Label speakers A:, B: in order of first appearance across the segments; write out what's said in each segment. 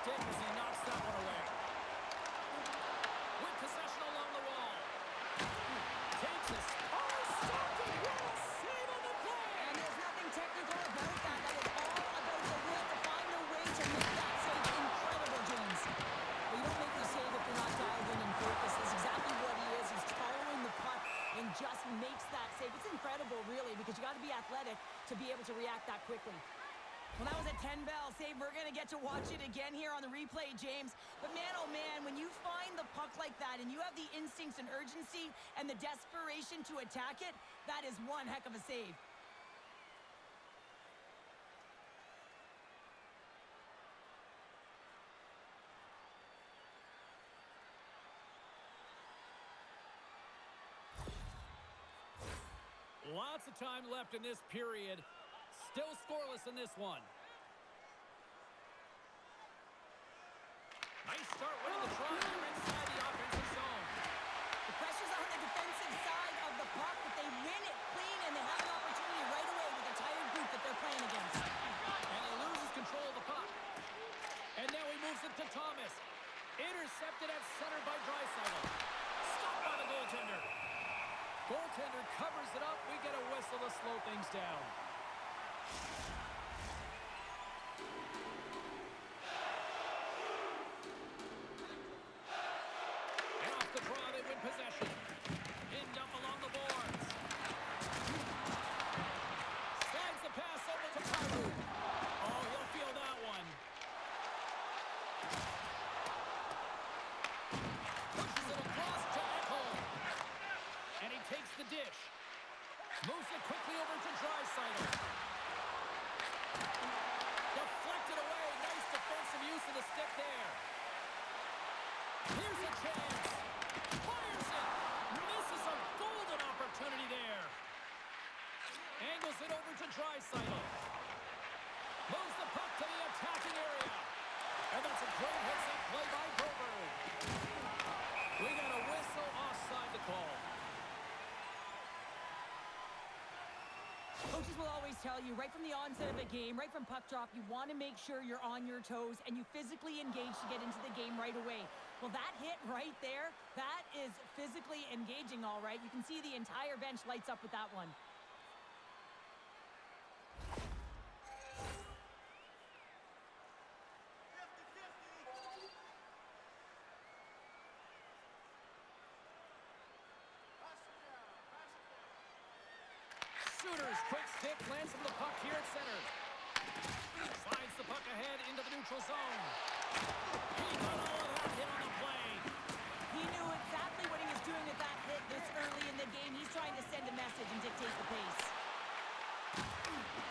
A: stick as he knocks that one away. With possession along the wall. Takes us. Oh, stopped it. What a save on the play.
B: And there's nothing technical about that. That is all about the will to find a way to make that save incredible, James. Well, you don't make the save if you're not dialed in and focused. That's exactly what he is. He's following the puck and just makes that save. It's incredible, really, because you got to be athletic to be able to react that quickly. Well, that was a 10-bell save. We're going to get to watch it again here on the replay, James. But man, oh man, when you find the puck like that and you have the instincts and urgency and the desperation to attack it, that is one heck of a save.
A: Lots of time left in this period. Still scoreless in this one. Nice start winning the try here inside the offensive zone.
B: The pressure's on the defensive side of the puck, but they win it clean, and they have an opportunity right away with a tired group that they're playing against.
A: And he loses control of the puck. And now he moves it to Thomas. Intercepted at center by Draisaitl. Stopped by the goaltender. Goaltender covers it up. We get a whistle to slow things down. And off the draw, they win possession. Pinned up along the boards. Slides the pass over to Paru. Oh, he'll feel that one. Pushes it across to Ekholm. And he takes the dish. Moves it quickly over to Draisaitl. Deflected away. Nice defensive use of the stick there. Here's a chance. Fires it. Misses a golden opportunity there. Angles it over to Draisaitl. Moves the puck to the attacking area. And that's a great heads-up play by Broberg. We got a whistle offside to call.
B: Coaches will always tell you, right from the onset of a game, right from puck drop, you want to make sure you're on your toes and you physically engage to get into the game right away. Well, that hit right there, that is physically engaging, all right. You can see the entire bench lights up with that one.
A: Shooter's quick stick lands from the puck here at center. Slides the puck ahead into the neutral zone. He got all of that hit on the play.
B: He knew exactly what he was doing with that hit this early in the game. He's trying to send a message and dictate the pace.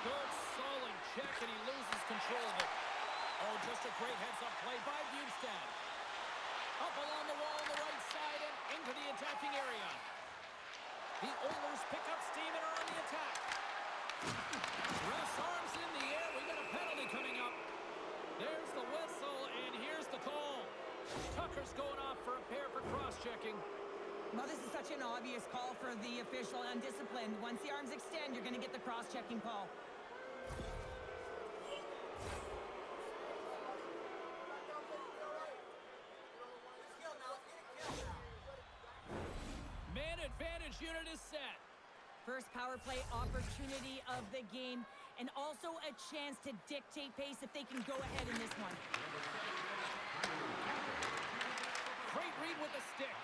A: Good, solid check, and he loses control of it. Oh, just a great heads-up play by Bjugstad. Up along the wall on the right side and into the attacking area. The Oilers pick up steam and are on the attack. Ref's arms in the air. We got a penalty coming up. There's the whistle, and here's the call. Tucker's going off for a pair for cross-checking.
B: Well, this is such an obvious call for the official, undisciplined. Once the arms extend, you're going to get the cross-checking call.
A: Man advantage unit is set.
B: First power play opportunity of the game, and also a chance to dictate pace if they can go ahead in this one.
A: Great read with the stick.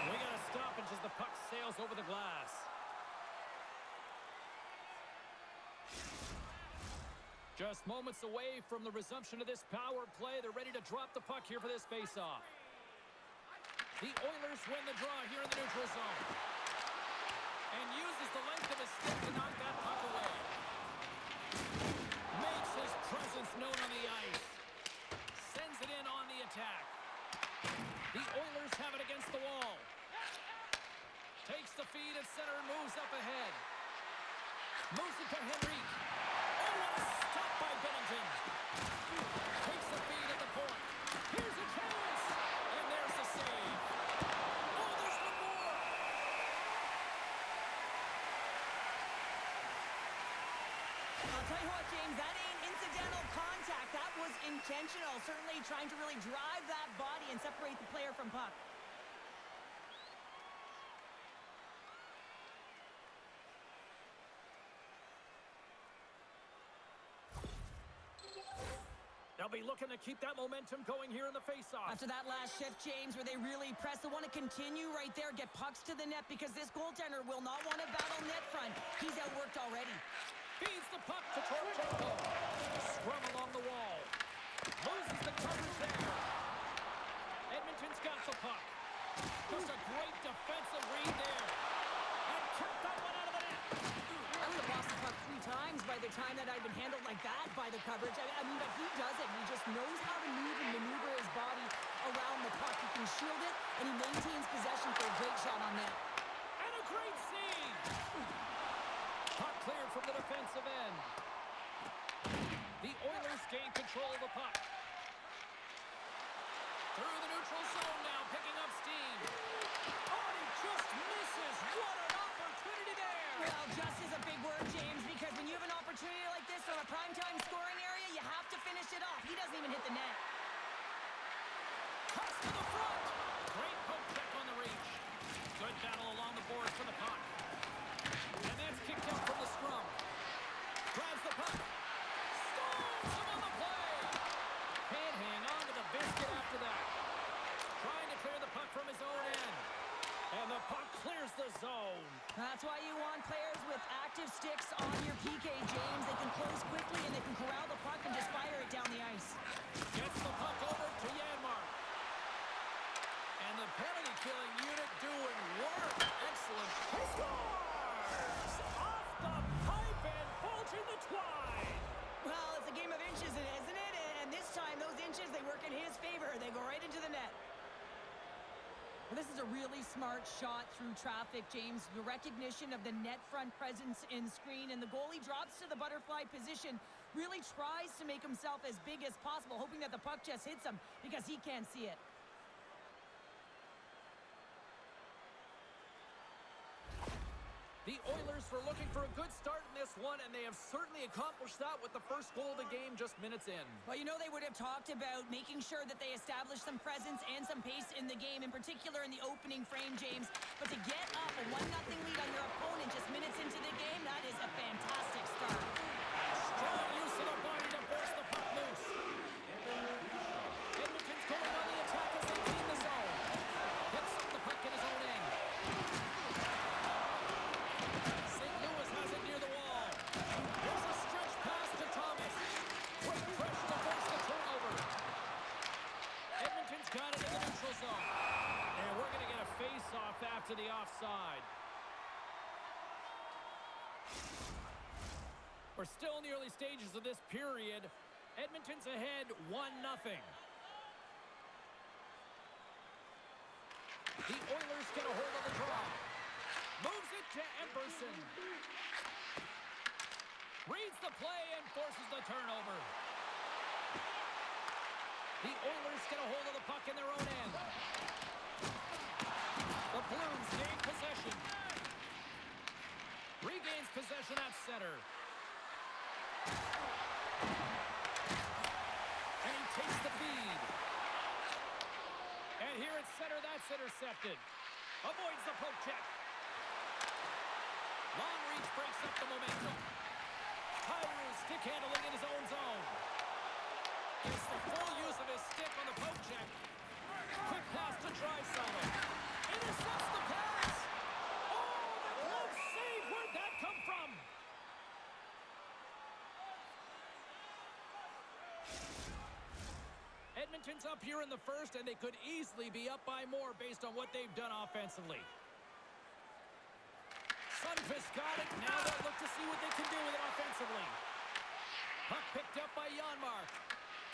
A: We got a stoppage as the puck sails over the glass. Just moments away from the resumption of this power play. They're ready to drop the puck here for this face-off. The Oilers win the draw here in the neutral zone. And uses the length of his stick to knock that puck away. Makes his presence known on the ice. Sends it in on the attack. The Oilers have it against the wall. Takes the feed at center and moves up ahead. Moves it to Henrique. Oh, what a stop by Binnington. Takes the feed at the point. Here's a chance. And there's the save. Oh, there's one more.
B: I'll tell you what, James, that ain't incidental contact. That was intentional, certainly trying to really drive that body and separate the player from puck.
A: They'll be looking to keep that momentum going here in the faceoff.
B: After that last shift, James, where they really press, they want to continue right there, get pucks to the net, because this goaltender will not want to battle net front. He's outworked already.
A: Feeds the puck to Torchenko. Scrum along the wall. Loses the coverage there. Edmonton's got the puck. Just a great defensive read there. And kept that one out of the net.
B: I would have lost the puck 3 times by the time that I've been handled like that by the coverage. I mean, but he does it. He just knows how to move and maneuver his body around the puck. He can shield it, and he maintains possession for a great shot on net.
A: And a great save. Puck cleared from the defensive end. The Oilers gain control of the puck. Through the neutral zone now, picking up steam. Oh, he just misses. What an opportunity there.
B: Well, just is a big word, James, because when you have an opportunity like this from a primetime scoring area, you have to finish it off. He doesn't even hit the net.
A: Cuts to the front. Great poke check on the reach. Good battle along the boards for the puck. And that's kicked out from the scrum. Grabs the puck. Scores him on the play. Can't hang on to the biscuit after that. Trying to clear the puck from his own end. And the puck clears the zone.
B: That's why you want players with active sticks on your PK, James. They can close quickly and they can corral the puck and just fire it down the ice.
A: Gets the puck over to Janmark. And the penalty-killing unit doing work. Excellent. He scores! Off the pipe and bulging the twine.
B: Well, it's a game of inches, isn't it? And this time, those inches, they work in his favor. They go right into the net. Well, this is a really smart shot through traffic, James. The recognition of the net front presence in screen, and the goalie drops to the butterfly position, really tries to make himself as big as possible, hoping that the puck just hits him because he can't see it.
A: The Oilers were looking for a good start in this one, and they have certainly accomplished that with the first goal of the game just minutes in.
B: Well, you know, they would have talked about making sure that they establish some presence and some pace in the game, in particular in the opening frame, James. But to get up a 1-0 lead on your opponent just minutes into the game, that is a fantastic start.
A: Strong use of the body to force the puck loose. Edmonton's going on the attack as they clean the zone. Gets up the puck in his own end. St. Louis has it near the wall. There's a stretch pass to Thomas. Quick pressure to force the turnover. Edmonton's got it in the neutral zone. And we're going to get a face-off after the offside. We're still in the early stages of this period. Edmonton's ahead 1-0. The Oilers get a hold of the draw. Moves it to Emberson. Reads the play and forces the turnover. The Oilers get a hold of the puck in their own end. The Blues gain possession. Regains possession at center. And he takes the feed. And here at center, that's intercepted. Avoids the poke check. Long reach breaks up the momentum. Kyrou stick handling in his own zone. Gets the full use of his stick on the poke check. Quick pass to Draisaitl. Intercepts the pass. Oh, the glove save. Where'd that come from? Edmonton's up here in the first, and they could easily be up by more based on what they've done offensively. Sundqvist got it. Now they'll look to see what they can do with it offensively. Puck picked up by Janmark.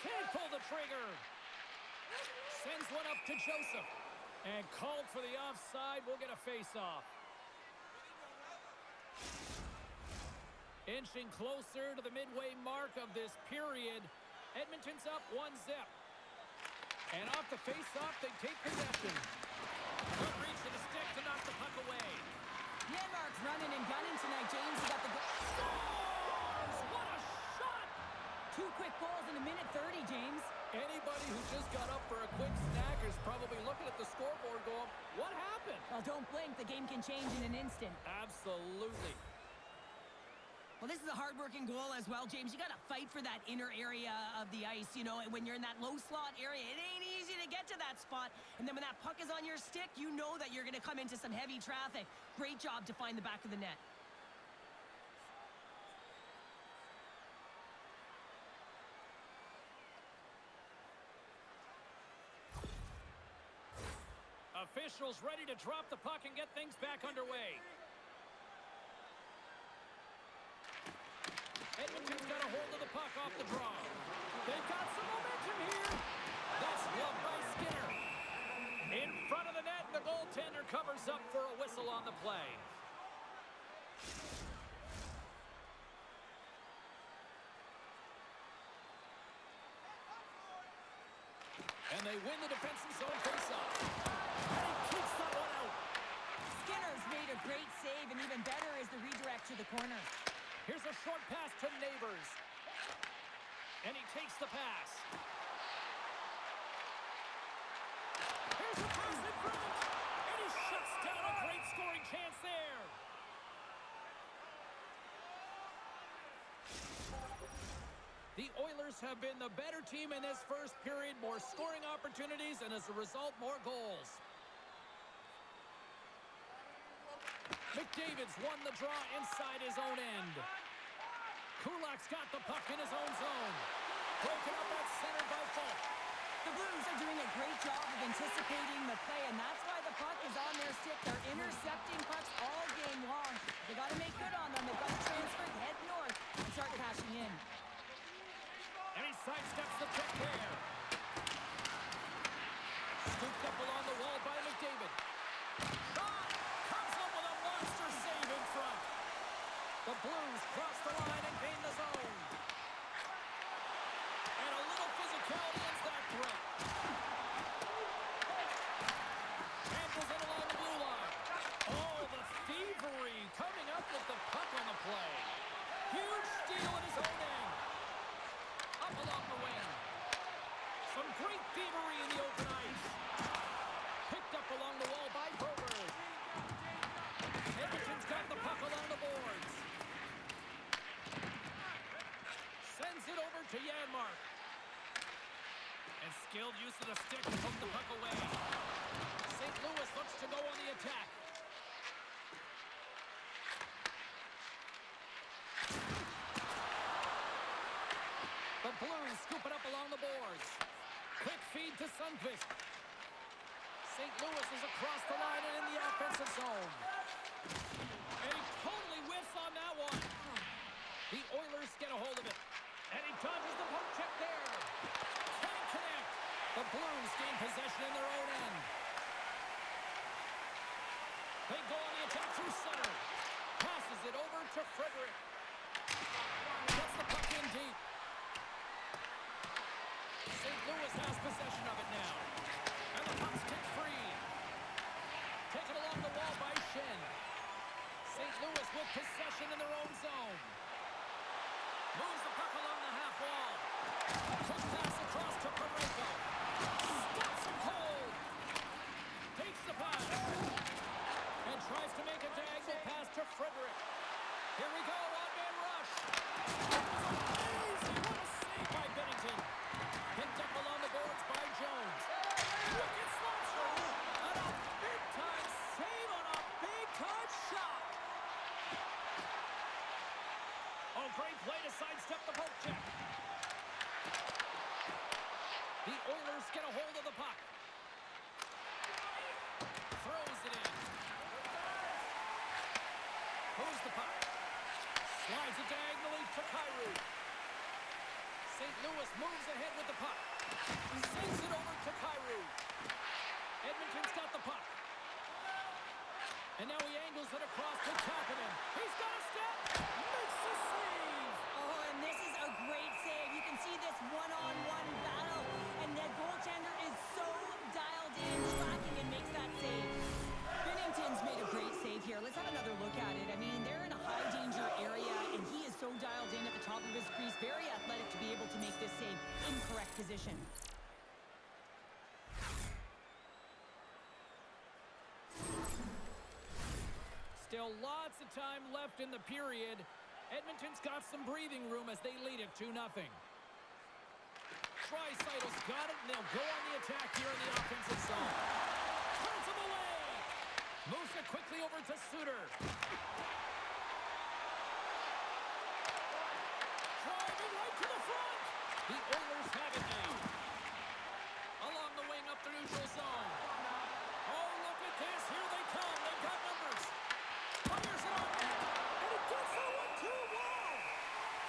A: Can't pull the trigger. Sends one up to Joseph. And called for the offside. We'll get a face-off. Inching closer to the midway mark of this period. Edmonton's up 1-0. And off the face-off, they take possession. Good reach to the stick to knock the puck away.
B: Janmark's running and gunning tonight, James. He got the goal.
A: Scores! What a shot!
B: 2 quick goals in a minute 30, James.
A: Anybody who just got up for a quick snack is probably looking at the scoreboard going, what happened?
B: Well, don't blink. The game can change in an instant.
A: Absolutely.
B: Well, this is a hard-working goal as well, James. You got to fight for that inner area of the ice. You know, when you're in that low slot area, it ain't easy to get to that spot. And then when that puck is on your stick, you know that you're going to come into some heavy traffic. Great job to find the back of the net.
A: Officials ready to drop the puck and get things back underway. Edmonton's got a hold of the puck off the draw. They've got some momentum here. That's gloved by Skinner. In front of the net, the goaltender covers up for a whistle on the play. And they win the defensive zone faceoff. And he keeps that one out.
B: Skinner's made a great save, and even better is the redirect to the corner.
A: Here's a short pass to Neighbors. And he takes the pass. Here's a pass in front. And he shuts down a great scoring chance there. The Oilers have been the better team in this first period. More scoring opportunities, and as a result, more goals. McDavid's won the draw inside his own end. Kulak's got the puck in his own zone. Broken up at center by Falk.
B: The Blues are doing a great job of anticipating the play, and that's why the puck is on their stick. They're intercepting pucks all game long. They got to make good on them. They've got to transfer, head north, and start cashing in.
A: And he sidesteps the check there. Scooped up along the wall by McDavid. Shot! Comes up with a monster save in front. The Blues cross the line and gain the zone. And a little physicality ends that threat. Handles it along the blue line. Oh, the thievery coming up with the puck on the play. Huge steal at his own end. Up along the wing. Some great thievery in the open ice. Picked up along the wall by Berger. Edmonton's got the puck along the boards. Sends it over to Janmark. And skilled use of the stick to poke the puck away. St. Louis looks to go on the attack. The Blues scoop it up along the boards. Quick feed to Sundqvist. St. Louis is across the line and in the offensive zone. And he totally whiffs on that one. The Oilers get a hold of it. And he dodges the poke check there. Can't connect. The Blues gain possession in their own end. They go on the attack through center. Passes it over to Frederick. Gets the puck in deep. St. Louis has possession of it now. And the puck's kicked free. Taken along the wall by Shen. St. Louis with possession in their own zone. Moves the puck along the half wall. Quick pass across to Pareko. Stops him cold. Takes the pass. And tries to make a diagonal pass to Frederick. Here we go, one-man rush. Amazing, what a save by Bennington. Picked up along the boards by Jones. Wicked slapshot. And a big-time save on a big-time shot. Oh, great play to sidestep the poke check. The Oilers get a hold of the puck. Throws it in. Moves the puck. Slides it diagonally to Kyrou. St. Louis moves ahead with the puck. Sends it over to Kyrou. Edmonton's got the puck. And now he angles it across to Kapanen. He's got a step. Makes the save.
B: Oh, and this is a great save. You can see this one-on-one battle. And the goaltender is so dialed in, tracking, and makes that save. Bennington's made a great save here. Let's have another look at it. I mean, they're in a high-danger area, and he is so dialed in at the top of his crease. Very athletic to be able to save. Incorrect position.
A: Still lots of time left in the period. Edmonton's got some breathing room as they lead it 2-0. Draisaitl got it, and they'll go on the attack here in the offensive zone. Turns him away. Moves it quickly over to Suter. Driving right to the front. The Oilers have it now. Along the wing up the neutral zone. Oh, look at this. Here they come. They've got numbers. Fires it on net. And it gets that one too. Wow.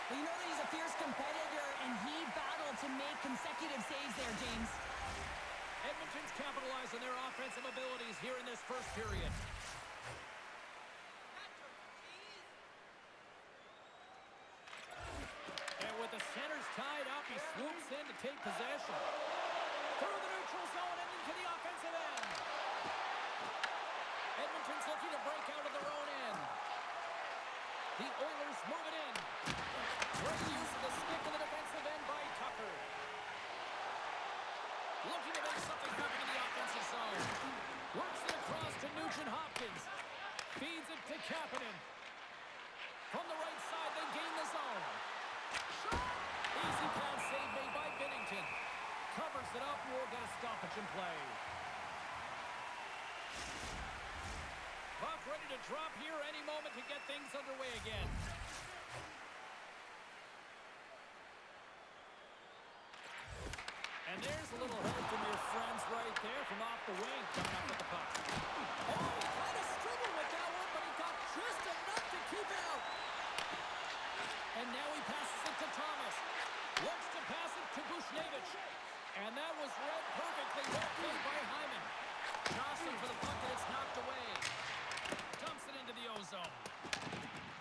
B: Well, you know that he's a fierce competitor, and he battled to make consecutive saves there, James.
A: Edmonton's capitalized on their offensive abilities here in this first period. And with the centers tied up, he swoops in to take possession. Through the neutral zone and into the offensive end. Edmonton's looking to break out of their own end. The Oilers move it in. Great use of the stick in the defensive end by Tucker. Looking to make something happen in the offensive zone. Works it across to Nugent-Hopkins. Feeds it to Kapanen. From the right side, they gain the zone. Shot! Easy pass save made by Binnington. Covers it up, we'll get a stoppage in play. Puck ready to drop here any moment to get things underway again. And there's a little help from your friends right there from off the wing coming up with the puck. Oh, he kind of struggled with that one, but he got just enough to keep it out. And now he passes it to Thomas. Looks to pass it to Buchnevich. And that was read perfectly. Well played by Hyman. Jostling for the puck, and it's knocked away. Dumps it into the O-zone.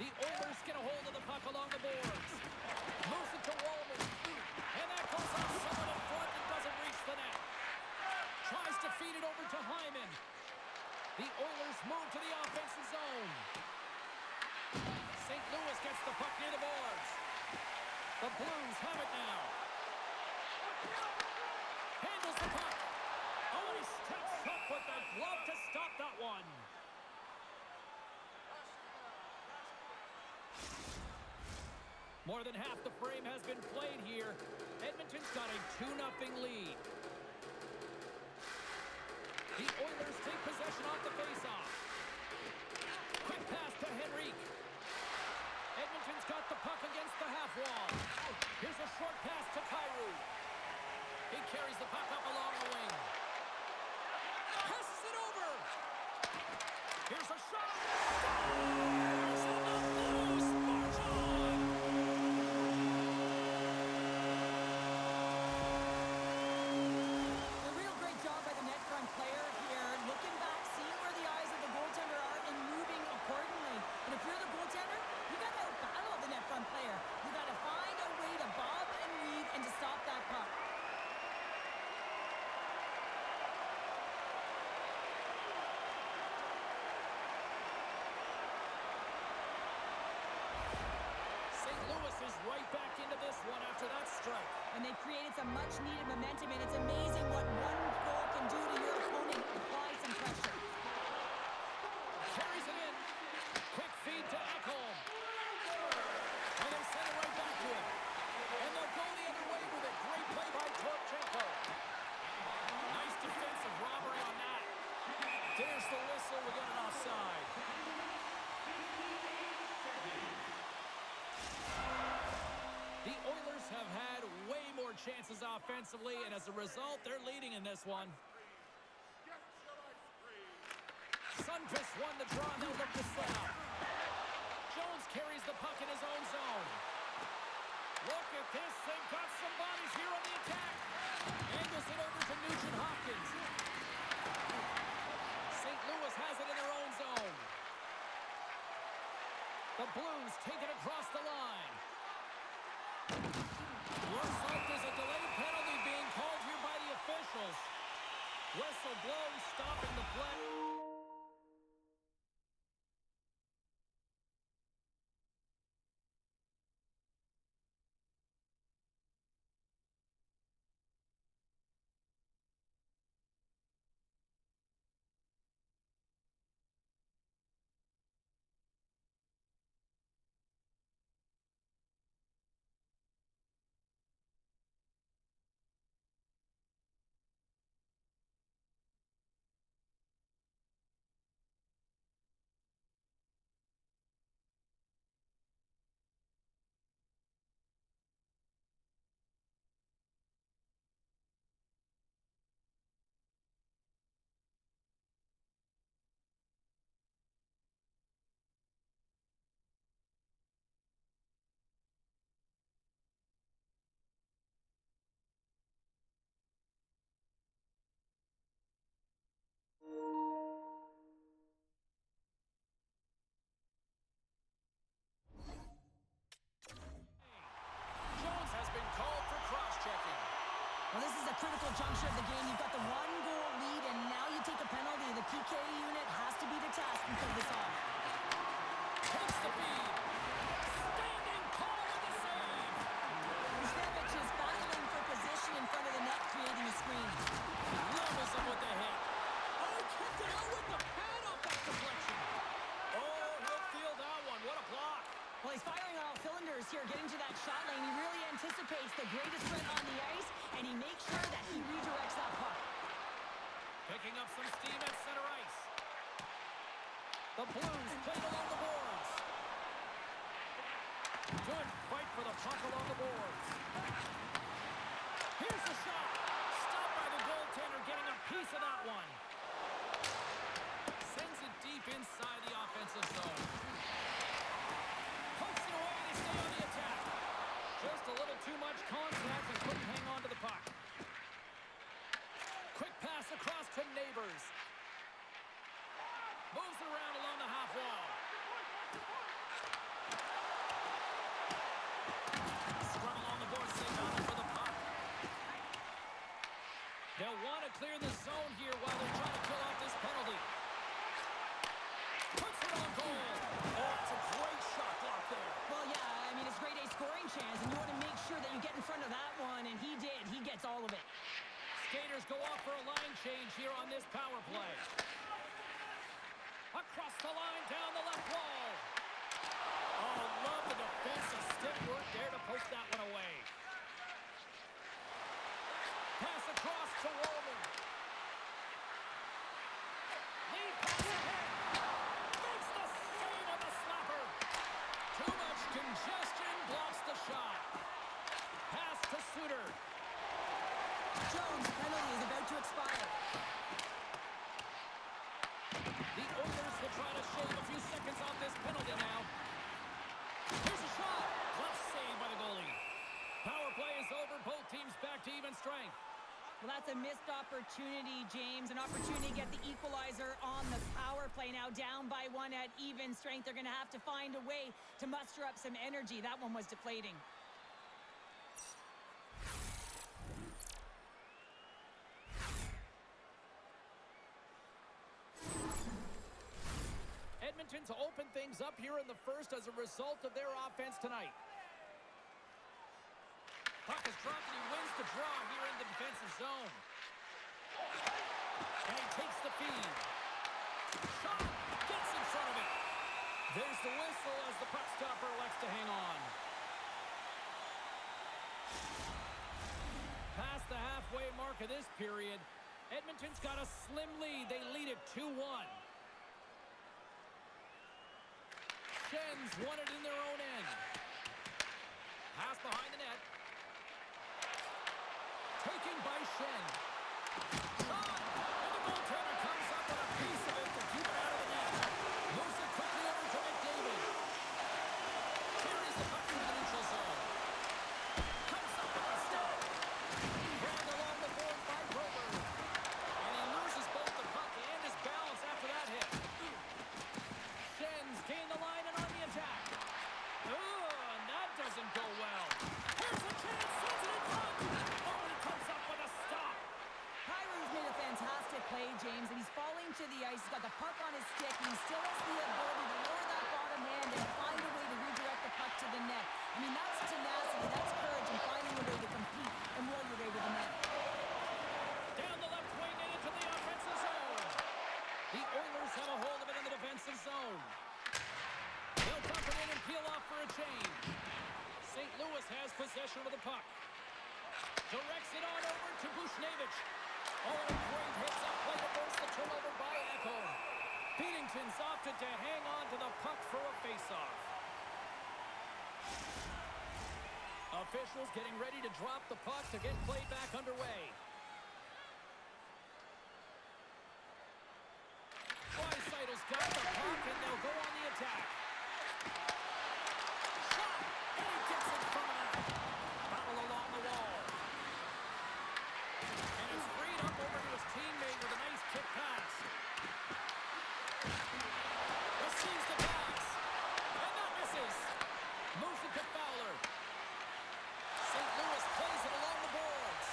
A: The Oilers get a hold of the puck along the boards. Moves it to Wallman. And that goes off someone in front and doesn't reach the net. Tries to feed it over to Hyman. The Oilers move to the offensive zone. St. Louis gets the puck near the boards. The Blues have it now. Handles the puck. Oh, and he steps up with the glove to stop that one. More than half the frame has been played here. Edmonton's got a 2-0 lead. The Oilers take possession off the faceoff. Quick pass to Henrique. Edmonton's got the puck against the half wall. Here's a short pass to Kyrou. He carries the puck up along the wing. Passes it over. Here's a shot. There's the Blues march on.
B: A real great job by the net front player here. Looking back, seeing where the eyes of the goaltender are and moving accordingly. And if you're the goaltender, you got to outbattle the net front player. You got to find a way to bob and weave and to stop that puck.
A: St. Louis is right back into this one after that strike.
B: And they created some much-needed momentum, and it's amazing what one goal can do to your opponent. Apply some pressure.
A: Carries it in. Quick feed to Ekholm. And they send it right back to him. And they'll go the other way with it. Great play by Torchenko. Nice defensive robbery on that. There's the whistle. We got an offside. The Oilers have had way more chances offensively, and as a result, they're leading in this one. Sundqvist won the draw, and they'll look to set up. Jones carries the puck in his own zone. Look at this. They've got some bodies here on the attack. Angles it over to Nugent-Hopkins. St. Louis has it in their own zone. The Blues take it across the line. Looks like there's a delayed penalty being called here by the officials. Whistle blows, stopping the play.
B: a critical juncture of the game. You've got the one-goal lead, and now you take a penalty. The PK unit has to be the task and pull this off.
A: Takes the feed. Standing tall with the save.
B: Buchnevich is battling for position in front of the net, creating a screen.
A: Levels him with the hit. Oh, kicked it out with the pad off that deflection. Oh, he'll feel that one. What a block.
B: Well, he's firing on all cylinders here, getting to that shot lane. He really anticipates the greatest threat on the ice, and he makes sure that he redirects that puck.
A: Picking up some steam at center ice. The Blues played along the boards. Good fight for the puck along the boards. Here's the shot. Stopped by the goaltender, getting a piece of that one. Sends it deep inside the offensive zone. Pokes it away, they stay on the attack. Just a little too much contact and couldn't hang on to the puck. Quick pass across to Neighbors. Moves it around along the half wall. Scrum along the boards, they battle for the puck. They'll want to clear the zone here while they're trying to kill off this penalty. Puts it on goal. Oh, it's a great shot block there.
B: Well, yeah, I mean, it's grade A scoring chance, and you want to make sure that you get in front of that one, and he did. He gets all of it.
A: Skaters go off for a line change here on this power play. Across the line, down the left wall. Oh, love the defensive stick work there to poke that one away. Pass across to Roman. Lead pass ahead. Makes the save on the slapper. Too much congestion, blocks the shot. Pass to Suter.
B: Jones' penalty is about to expire.
A: The Oilers will try to shave a few seconds off this penalty now. Here's a shot. Glove save by the goalie. Power play is over. Both teams back to even strength.
B: Well, that's a missed opportunity, James. An opportunity to get the equalizer on the power play. Now down by one at even strength. They're going to have to find a way to muster up some energy. That one was deflating.
A: Edmonton to open things up here in the first as a result of their offense tonight. Puck is dropped and he wins the draw here in the defensive zone. And he takes the feed. Shot! Gets in front of it. There's the whistle as the puck stopper elects to hang on. Past the halfway mark of this period, Edmonton's got a slim lead. They lead it 2-1. Shen's won it in their own end. Pass behind the net. Taken by Shen. Shot! And the goaltender comes up with a piece of it to keep it out of the net. Moves it quickly over to McDavid. Carries the puck into the neutral zone. Comes up with a stop. Dragged along the board by Grover. And he loses both the puck and his balance after that hit. Shen's gained the line and on the attack. Ooh, and that doesn't go well. Here's a chance, sends it in front. Oh, and he comes up with a stop.
B: Pyro's made a fantastic play, James, and he's falling to the ice. He's got the puck on his stick, and he still has the ability to lower that bottom hand and find a way to redirect the puck to the net. I mean, that's tenacity, that's courage, and finding a way to compete and roll your way to the net.
A: Down the left wing and into the offensive zone. The Oilers have a hold of it in the defensive zone. They'll dump it in and peel off for a change. St. Louis has possession of the puck. Directs it on over to Buchnevich. Oh, and a great heads-up play to force the turnover by Echo. Beatington's opted to hang on to the puck for a face-off. Officials getting ready to drop the puck to get play back underway. Draisaitel's got the puck, and they'll go on the attack. Shot! And he gets in front of that. Battle along the wall. And it's freed up over to his teammate with a nice kick pass. Receives the pass. And that misses. Moves it to Fowler. St. Louis plays it along the boards.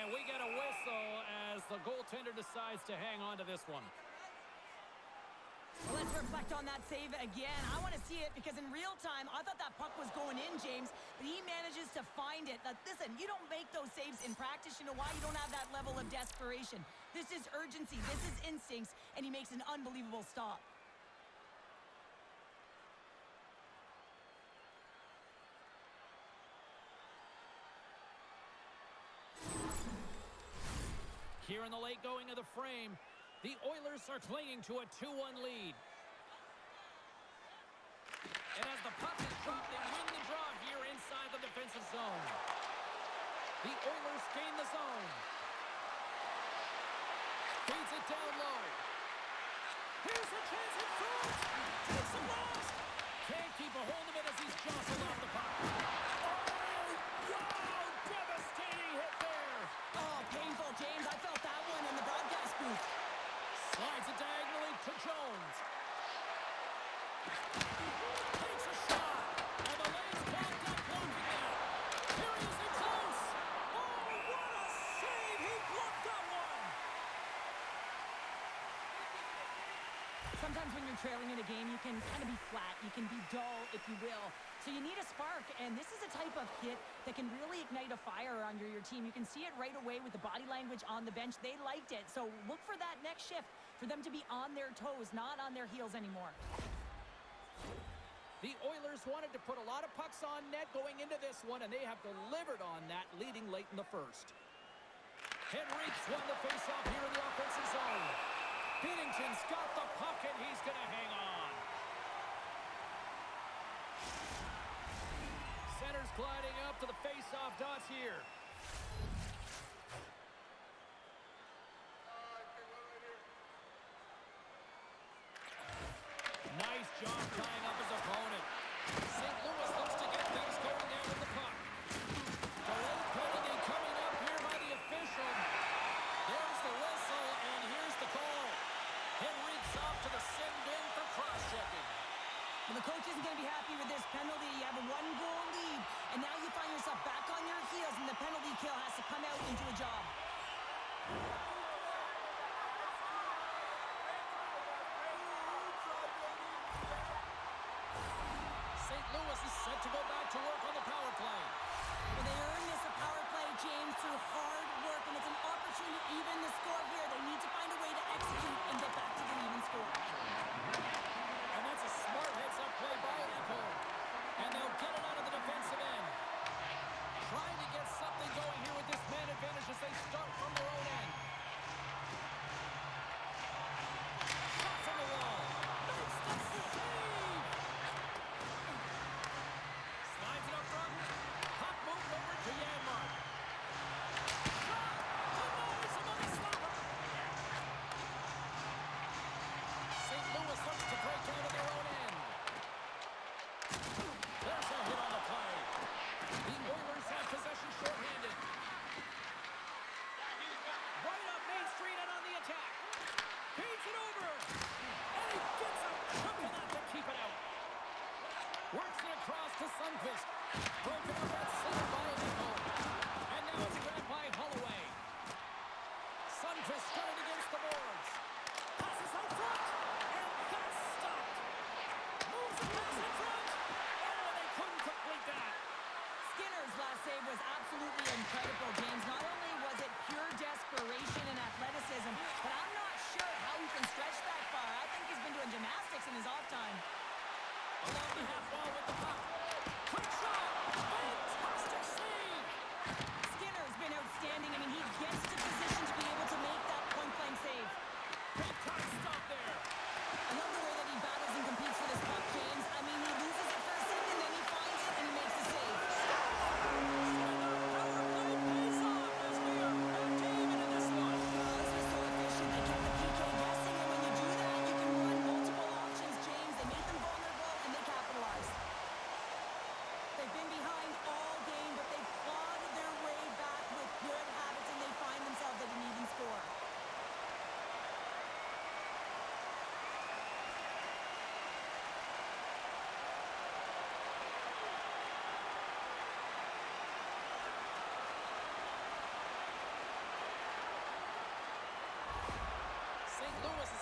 A: And we get a whistle as the goaltender decides to hang on to this one.
B: Well, let's reflect on that save again. I want to see it because in real time, I thought that puck was going in, James, but he manages to find it. Now, listen, you don't make those saves in practice. You know why? You don't have that level of desperation. This is urgency. This is instincts, and he makes an unbelievable stop.
A: Here in the late going of the frame, the Oilers are clinging to a 2-1 lead. And as the puck is dropped, they win the draw here inside the defensive zone. The Oilers gain the zone. Feeds it down low. Here's a chance in front. Takes a loss. Can't keep a hold of it as he's jostled off the puck. Oh, wow! Devastating hit there.
B: Oh, painful, James. I felt that one in the broadcast booth.
A: Slides it diagonally to Jones. Takes a shot. And the legs backed up blocking that. Here he is in close. Oh, what a save. He blocked that one.
B: Sometimes when you're trailing in a game, you can kind of be flat. You can be dull, if you will. So you need a spark, and this is a type of hit that can really ignite a fire under your team. You can see it right away with the body language on the bench. They liked it. So look for that next shift, for them to be on their toes, not on their heels anymore.
A: The Oilers wanted to put a lot of pucks on net going into this one, and they have delivered on that, leading late in the first. Henrique's won the faceoff here in the offensive zone. Binnington's got the puck, and he's going to hang on. Center's gliding up to the faceoff dots here. Nice job tying up his opponent. St. Louis looks to get things going there with the puck. Delayed penalty coming up here by the official. There's the whistle, and here's the call. Henrique's off to the sin bin for cross-checking.
B: Well, the coach isn't going to be happy with this penalty. You have a one-goal lead, and now you find yourself back on your heels, and the penalty kill has to come out and do a job.
A: St. Louis is set to go back to work on the power play.
B: Well, they earn this a power play, James, through hard work, and it's an opportunity to even the score here. They need to find a way to execute and get back to the even score.
A: And that's a smart heads-up play by Echo. And they'll get it out of the defensive end. Trying to get something going here with this man advantage as they start from their own end. Shot from the wall. Makes the save! Slides it up front. Puck moved over to Janmark.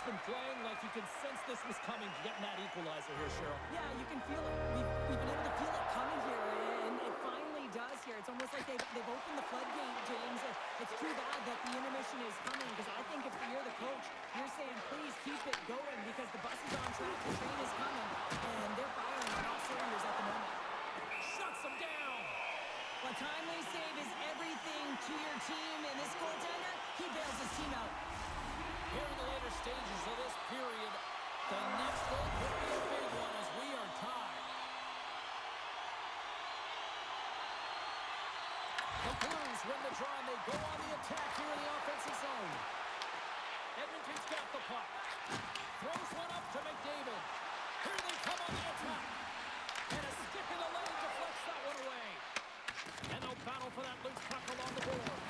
A: been playing like you can sense this was coming, getting that equalizer here, Cheryl.
B: Yeah, you can feel it. We've been able to feel it coming here, and it finally does here. It's almost like they've opened the floodgate, James. It's too bad that the intermission is coming, because I think if you're the coach, you're saying, please keep it going, because the bus is on track, the train is coming, and they're firing on all cylinders at the moment.
A: Shuts them down.
B: A timely save is everything to your team, and this goaltender, he bails his team out.
A: Here in the later stages of this period, the next goal could be a big one as we are tied. The Blues win the draw, and they go on the attack here in the offensive zone. Edmonton's got the puck. Throws one up to McDavid. Here they come on the attack. And a stick in the lane deflects that one away. And they'll battle for that loose puck along the boards.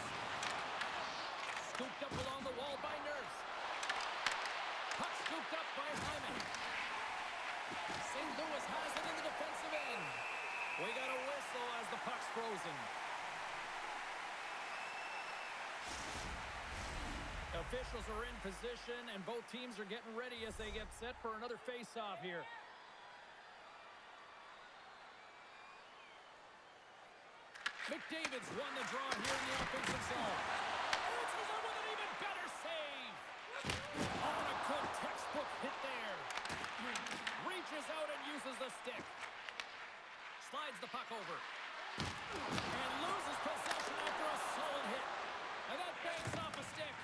A: Scooped up along the wall by Nurse. Puck scooped up by Hyman. St. Louis has it in the defensive end. We got a whistle as the puck's frozen. Officials are in position, and both teams are getting ready as they get set for another face-off here. McDavid's won the draw here in the offensive zone. Answers it with an even better save. Oh, and a good textbook hit there. Reaches out and uses the stick. Slides the puck over. And loses possession after a solid hit. And that banks off a stick.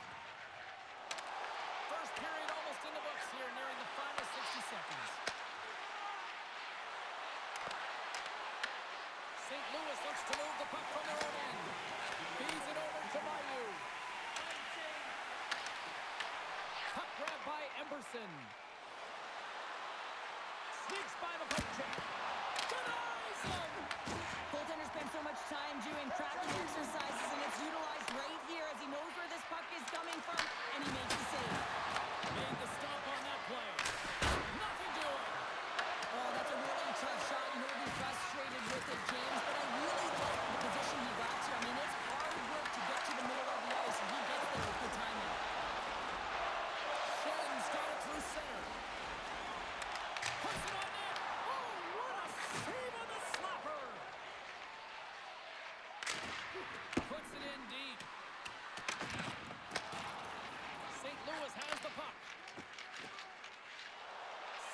A: First period almost in the books here, nearing the final 60 seconds. St. Louis looks to move the puck from their own end. Feeds it over to Mailloux. Puck grab by Emberson. Sneaks by the poke check. Denies him!
B: Goaltender spends so much time doing tracking exercises, and it's utilized right here as he knows where this puck is coming from, and he makes the save.
A: Made the stop on that play. Nothing doing.
B: Oh, that's a really tough shot. You know, he'll be frustrated with it, James, but I really like the position he got to. I mean, it's hard work to get to the middle of the ice, and he gets there with good timing.
A: Shen's got it through center. Puts it on net. Oh, what a save on the slapper. Puts it in deep. St. Louis has the puck.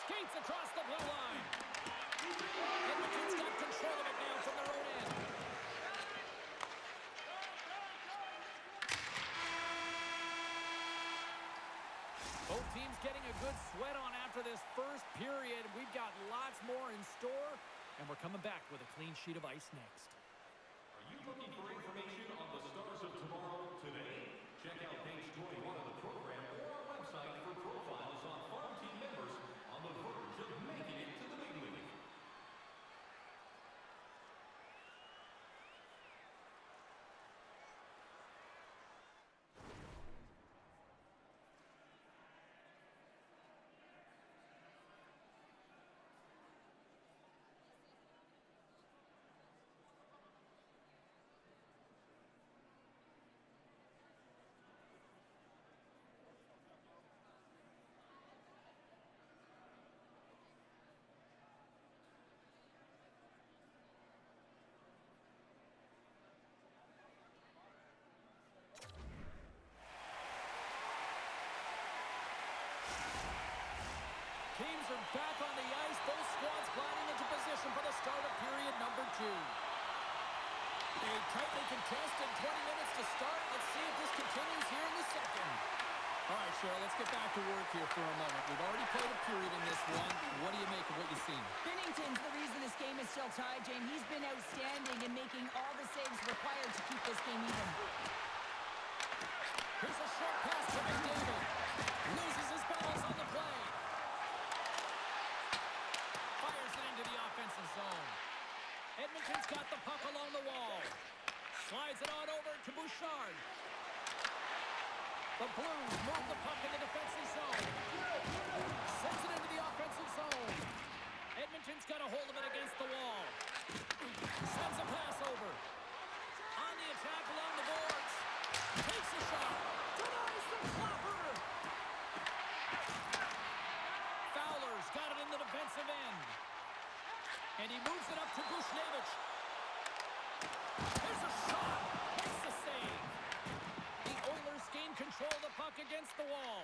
A: Skates across the blue line. Edmonton's got control of it now from their own end. Both teams getting a good sweat on after this first period. We've got lots more in store, and we're coming back with a clean sheet of ice next.
C: Are you looking for information on the stars of tomorrow today? Check out page 21 of the program or our website for profiles on farm team members on the verge of making it to the big league.
A: Teams are back on the ice. Both squads gliding into position for the start of period number 2. A tightly contested 20 minutes to start. Let's see if this continues here in the second. All right, Cheryl, let's get back to work here for a moment. We've already played a period in this one. What do you make of what you've seen?
B: Binnington's the reason this game is still tied, James. He's been outstanding in making all the saves required to keep this game even.
A: Here's a short pass to McDavid. Loses his balance on the play. Fires it into the offensive zone. Edmonton's got the puck along the wall. Slides it on over to Bouchard. The Blues move the puck in the defensive zone. Sends it into the offensive zone. Edmonton's got a hold of it against the wall. Sends a pass over. On the attack along the boards. Takes a shot. Denies the flopper. control of the puck against the wall.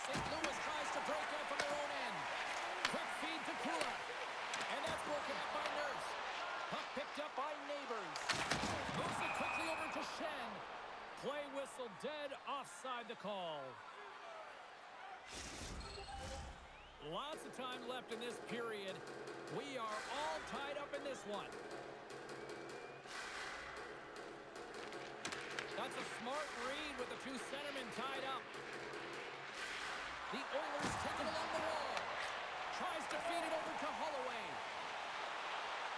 A: St. Louis tries to break out from their own end. Quick feed to Kula. And that's broken up by Nurse. Puck picked up by Neighbors. Moves it quickly over to Shen. Play whistle dead, offside the call. Lots of time left in this period. We are all tied up in this one. That's a smart read with the two centermen tied up. The Oilers take it along the wall. Tries to feed it over to Holloway.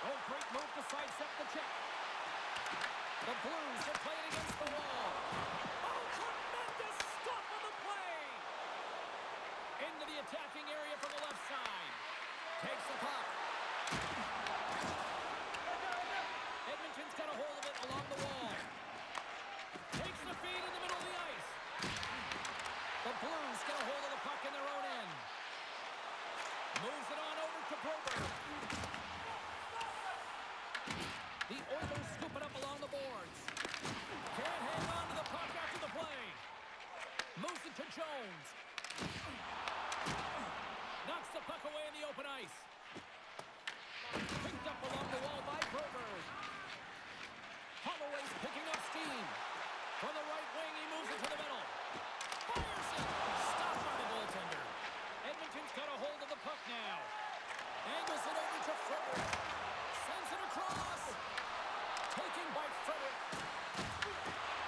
A: Oh, great move to sidestep the check. The Blues will play it against the wall. Oh, tremendous stop on the play. Into the attacking area from the left side. Takes the puck. Edmonton's got a hold of it along the wall. Takes the feed in the middle of the ice. The Blues get a hold of the puck in their own end. Moves it on over to Broberg. The Oilers scoop it up along the boards. Can't hang on to the puck after the play. Moves it to Jones. Knocks the puck away in the open ice. Picked up along the wall by Broberg. Holloway's picking up steam. From the right wing, he moves it to the middle. Fires it. Stopped by the goaltender. Edmonton's got a hold of the puck now. Angles it over to Frederick. Sends it across. Taken by Frederick.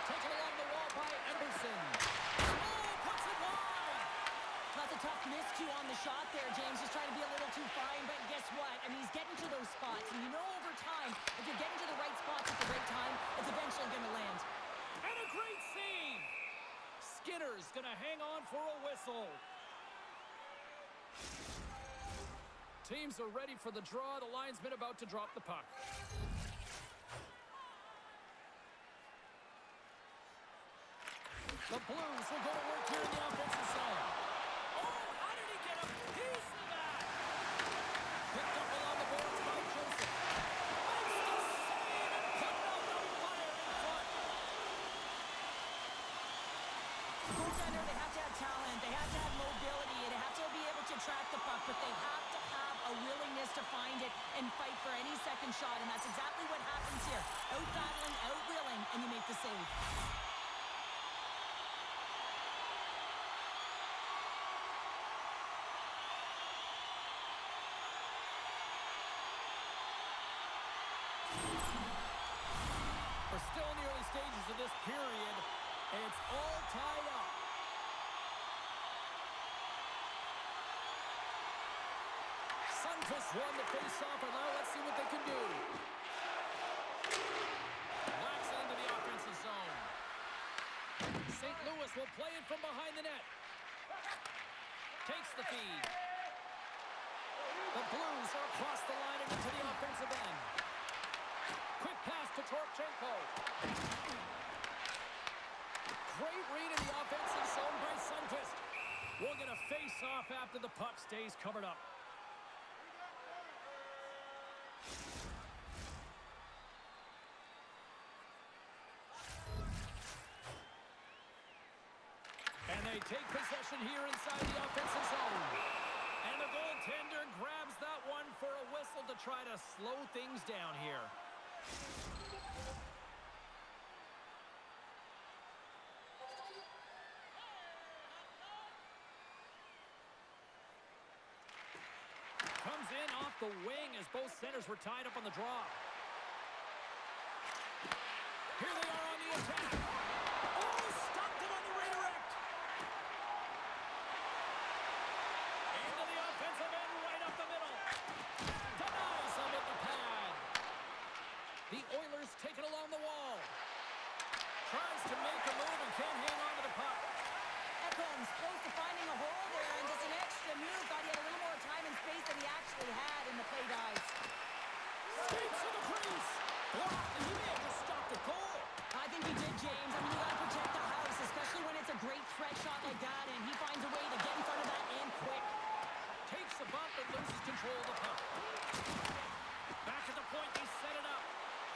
A: Taken along the wall by Emerson. Oh, puts it wide.
B: That's a tough miscue on the shot there, James. Just trying to be a little too fine, but guess what? I mean, he's getting to those spots. And you know over time, if you're getting to the right spots at the right time, it's eventually going to land.
A: And a great save. Skinner's going to hang on for a whistle. Teams are ready for the draw. The linesman about to drop the puck. The Blues will go to work here in the offensive zone. Oh, how did he get a piece of that? Picked up along the boards by Joseph. Makes the save and put it out the fire in front.
B: Goaltender, they have to have talent. They have to have mobility. They have to be able to track the puck, but they have to have a willingness to find it and fight for any second shot, and that's exactly what happens here. Out-battling, out-willing, and you make the save.
A: We're still in the early stages of this period. It's all tied up. Sunquist won the face-off, and now let's see what they can do. Locks it into the offensive zone. St. Louis will play it from behind the net. Takes the feed. The Blues are across the line and into the offensive end. Quick pass to Torchenko. Great read in the offensive zone by Sunquist. We'll get a face-off after the puck stays covered up. And they take possession here inside the offensive zone. And the goaltender grabs that one for a whistle to try to slow things down here. Comes in off the wing as both centers were tied up on the draw. Here they are on the attack. Oh, stopped it on the redirect. Into the offensive end, right up the middle. Denies him with the pad. The Oilers take it along the wall. Tries to make a move and can't hang on to the puck.
B: Ekholm's close to finding a hole there, and just an extra move. Thought he had a little more time and space than he actually had, and the play dies.
A: Skates to the crease. Blocked, and he may have just stopped a goal.
B: I think he did, James. I mean, you got to protect the house, especially when it's a great threat shot like that, and he finds a way to get in front of that and quick.
A: Takes a bump and loses control of the puck. Back at the point, they set it up.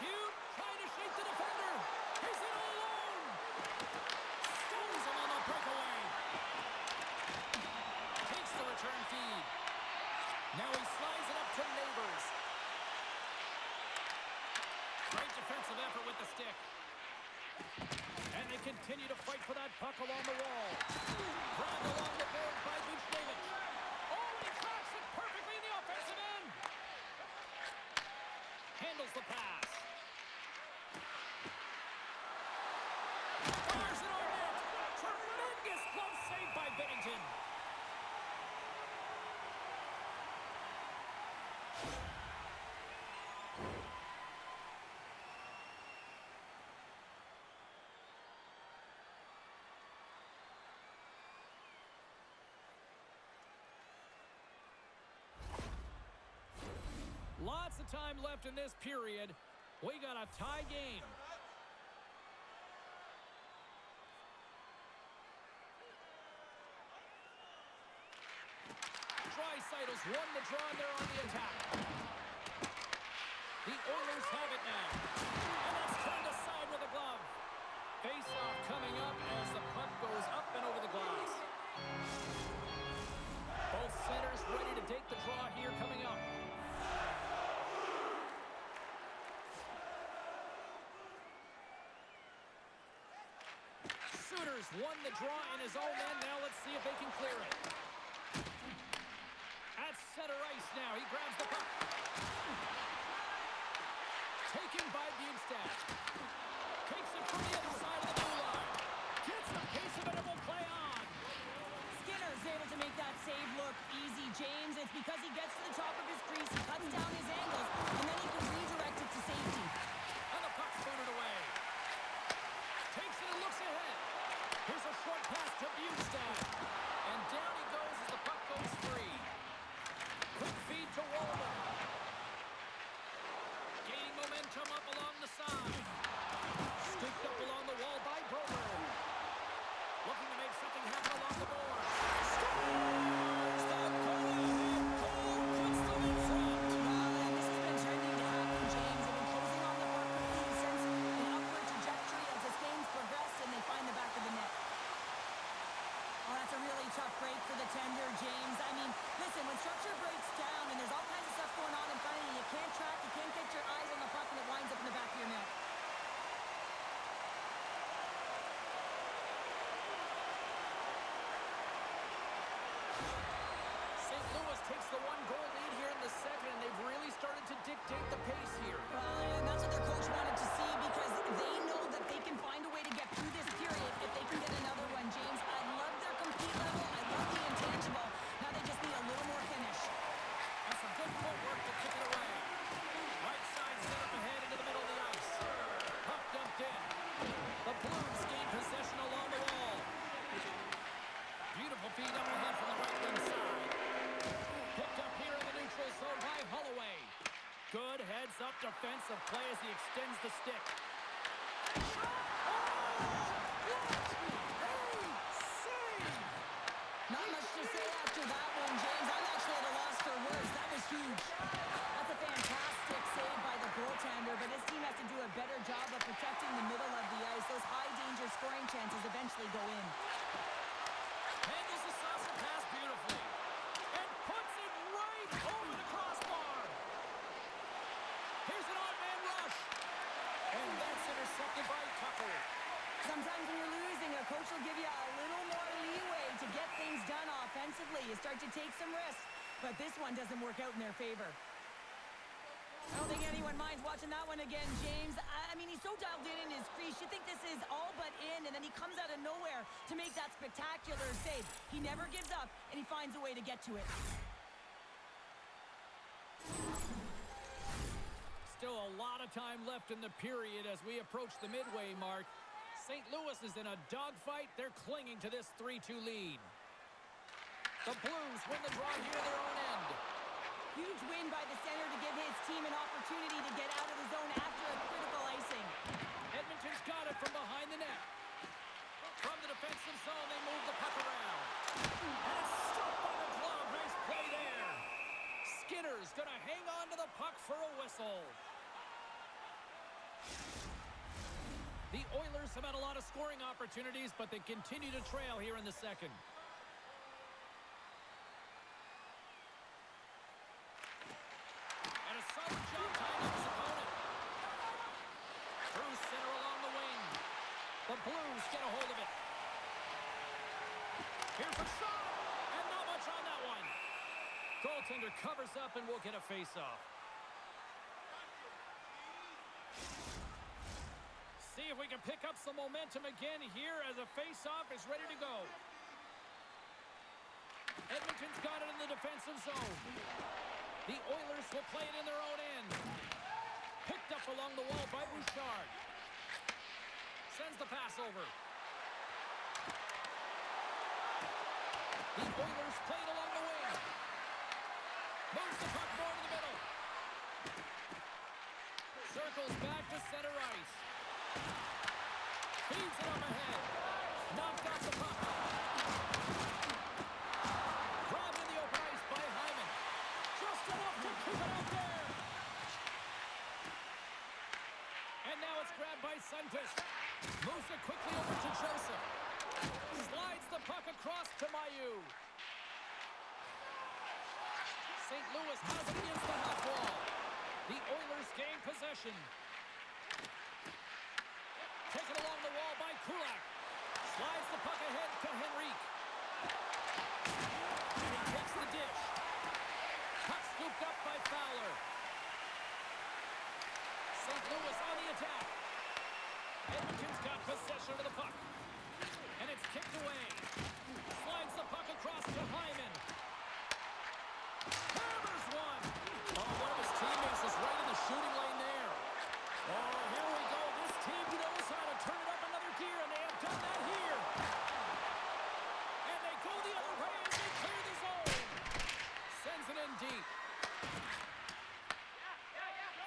A: Hugh trying to shake the defender. He's in all alone. continue to fight for that puck along the wall. Grabbed along the board by Buchnevich. Oh, and he tracks it perfectly in the offensive end. Handles the pass. Fires it on net. Tremendous glove save by Binnington. Lots of time left in this period. We got a tie game. Draisaitl's won the draw there on the attack. The Oilers have it now. And it's turned aside with a glove. Face-off coming up as the puck goes up and over the glass. Both centers ready to take the draw here coming up. Suter's won the draw in his own end. Now let's see if they can clear it. At center ice now. He grabs the puck. Taken by Bjugstad. Takes it from the other side of the blue line. Gets the pace of it and will play on.
B: Skinner's able to make that save look easy, James. It's because he gets to the top of his crease, he cuts down his angles, and then he can redirect it to safety.
A: And the puck's booted away. Takes it and looks ahead. Here's a short pass to Bjugstad. And down he goes as the puck goes free. Quick feed to Walden. Gaining momentum up along the side. Scooped up along the wall by Broberg. Looking to make something happen along the boards. Scores! The go-ahead goal puts them in front.
B: This has been trending to happen, James. They've been closing on the puck with the sense an upward trajectory as this game's progressed, and they find the back of the net. Oh, that's a really tough break for the tender, James. I mean, listen, when structure breaks down and there's all kinds of stuff going on in front of you, you can't track, you can't get your eyes on the puck, and it winds up in the back of your net.
A: St. Louis takes the one-goal lead here in the second, and they've really started to dictate the pace here.
B: And that's what their coach wanted to see because they know that they can find a way to get through this period if they can get another one, James. I love their compete level. I love the intangible. Now they just need a little more finish.
A: And some good footwork to kick it away. Right side set up ahead into the middle of the ice. Puck dumped in. The Blues gain possession along the wall. Beautiful feed up ahead from the right wing side. Picked up here in the neutral zone by Holloway. Good heads-up defensive play as he extends the stick.
B: Not much to say after that one, James. I'm actually at a loss for words. That was huge. That's a fantastic save by the goaltender, but his team has to do a better job of protecting the middle of the ice. Those high-danger scoring chances eventually go in.
A: Handles the saucer pass beautifully. And puts it right over the crossbar. Here's an odd-man rush. And that's intercepted by Tucker.
B: Sometimes when you're losing, a coach will give you a little more leeway to get things done offensively. You start to take some risks, but this one doesn't work out in their favor. I don't think anyone minds watching that one again, James. I mean, he's so dialed in his crease. You think this is all but in, and then he comes out of nowhere to make that spectacular save. He never gives up, and he finds a way to get to it.
A: Still a lot of time left in the period as we approach the midway mark. St. Louis is in a dogfight. They're clinging to this 3-2 lead. The Blues win the draw here at their own end.
B: Huge win by the center to give his team an opportunity to get out of the zone after a critical icing.
A: Edmonton's got it from behind the net. From the defensive zone, they move the puck around. And it's stopped by the glove. Nice play there. Skinner's going to hang on to the puck for a whistle. The Oilers have had a lot of scoring opportunities, but they continue to trail here in the second. And a solid job tying up his opponent. Through center along the wing. The Blues get a hold of it. Here's a shot, and not much on that one. Goaltender covers up, and we'll get a face-off. See if we can pick up some momentum again here as a face-off is ready to go. Edmonton's got it in the defensive zone. The Oilers will play it in their own end. Picked up along the wall by Bouchard. Sends the pass over. The Oilers play it along the wing. Moves the puck more to the middle. Circles back to center ice. Feeds it up ahead. Knocked off the puck. Grabbed in the open ice by Hyman. Just enough to keep it out there. And now it's grabbed by Sundqvist. Moves it quickly over to Joseph. Slides the puck across to Mailloux. St. Louis has it against the half wall. The Oilers gain possession. Taken along the wall by Kulak. Slides the puck ahead to Henrique. And he takes the dish. Puck scooped up by Fowler. St. Louis on the attack. Edmonton's got possession of the puck. And it's kicked away. Slides the puck across to Hyman. Hammers one. Oh, one of his teammates is right in the shooting lane there. Oh, here we go. This team knows how to turn it up another gear, and they have done that here. And they go the other way as they clear the zone. Sends it in deep.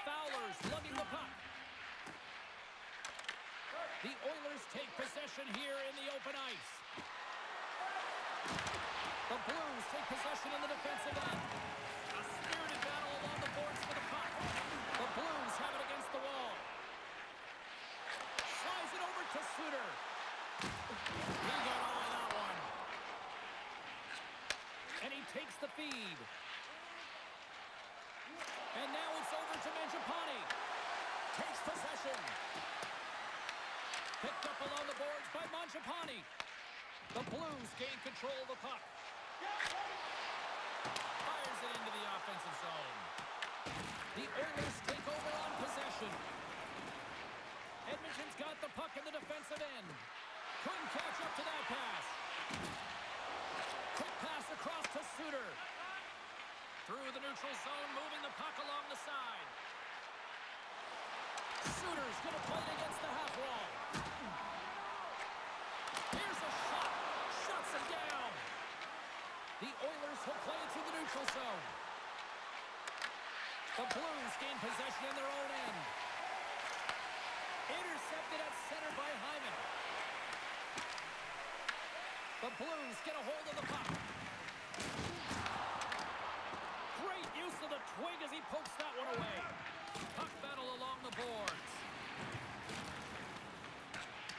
A: Fowler's lugging the puck. The Oilers take possession here in the open ice. The Blues take possession in the defensive end. A spirited battle along the boards for the puck. The Blues have it against the wall. Slides it over to Suter. He got all of that one. And he takes the feed. And now it's over to Mangiapane. Takes possession. Picked up along the boards by Mangiapane. The Blues gain control of the puck. Fires it into the offensive zone. The Oilers take over on possession. Edmonton's got the puck in the defensive end. Couldn't catch up to that pass. Quick pass across to Suter. Through the neutral zone, moving the puck along the side. Suter's going to play it against the half wall. Here's a shot. Shuts him down. The Oilers will play it through the neutral zone. The Blues gain possession in their own end. Intercepted at center by Hyman. The Blues get a hold of the puck. Great use of the twig as he pokes that one away. Puck battle along the boards.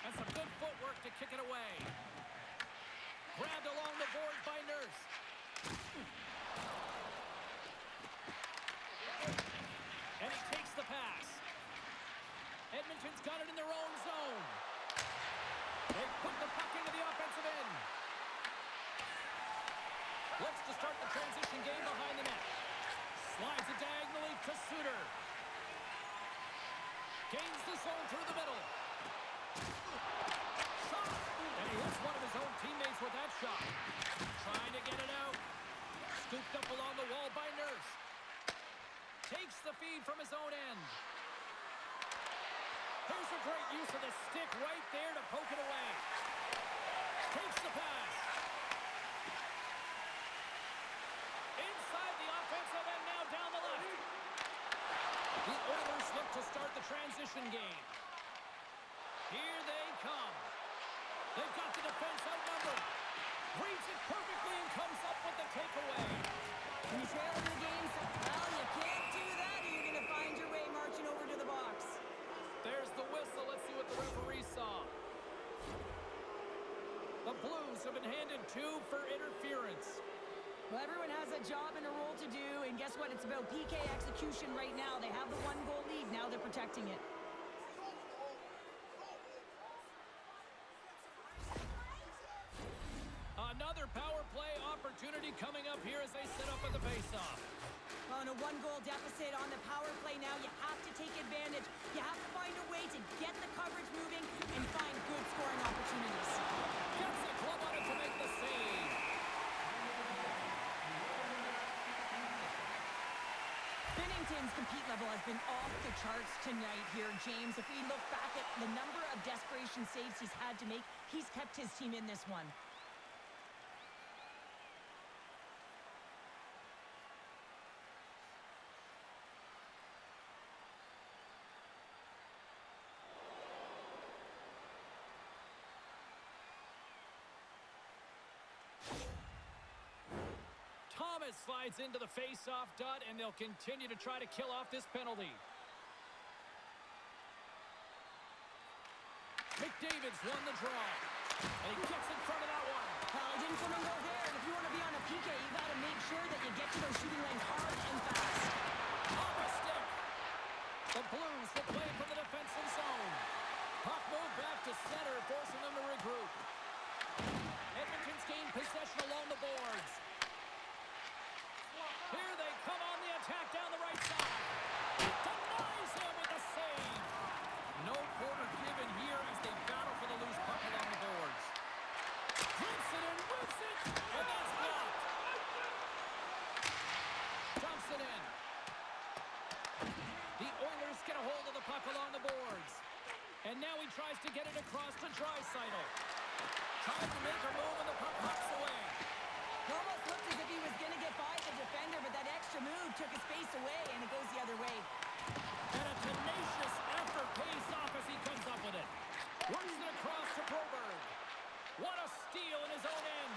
A: And some good footwork to kick it away. Grabbed along the board by Nurse. And he takes the pass. Edmonton's got it in their own zone. They put the puck into the offensive end. Looks to start the transition game behind the net. Slides it diagonally to Suter. Gains the zone through the middle. Shot! And he hits one of his own teammates with that shot. Trying to get it out. Scooped up along the wall by Nurse. Takes the feed from his own end. Here's a great use of the stick right there to poke it away. Takes the pass. Inside the offensive end, now down the left. The Oilers look to start the transition game. Here they come. They've got the defense outnumbered. Reads it perfectly and comes up with the takeaway.
B: When you trail in the game, well, you can't do that or you're going to find your way marching over to the box.
A: There's the whistle. Let's see what the referee saw. The Blues have been handed 2 for interference.
B: Well, everyone has a job and a role to do, and guess what? It's about PK execution right now. They have the 1-goal lead. Now they're protecting it.
A: Another power play opportunity coming up here as they set up at the faceoff.
B: On a one-goal deficit on the power play now, you have to take advantage. You have to find a way to get the coverage moving and find good scoring opportunities.
A: Gets the club on it to make the save.
B: Binnington's compete level has been off the charts tonight here, James. If we look back at the number of desperation saves he's had to make, he's kept his team in this one.
A: Thomas slides into the face-off dot, and they'll continue to try to kill off this penalty. McDavid's won the draw, and he gets in front of that one.
B: Well, he didn't come and go there, and if you want to be on a PK, you got to make sure that you get to those shooting lanes hard and fast.
A: Off a stick. The Blues will play from the defensive zone. Puck moved back to center, forcing them to regroup. Edmonton's gained possession along the boards. Here they come on the attack down the right side. Denies him with a save. No quarter given here as they battle for the loose puck along the boards. Hits it and whips it, and that's blocked. Dumps it in. The Oilers get a hold of the puck along the boards. And now he tries to get it across to Draisaitl. Tries to make a move, and the puck hops away.
B: It almost looked as if he was going to get by the defender, but that extra move took his face away, and it goes the other way.
A: And a tenacious effort pays off as he comes up with it. Works it across to Broberg. What a steal in his own end.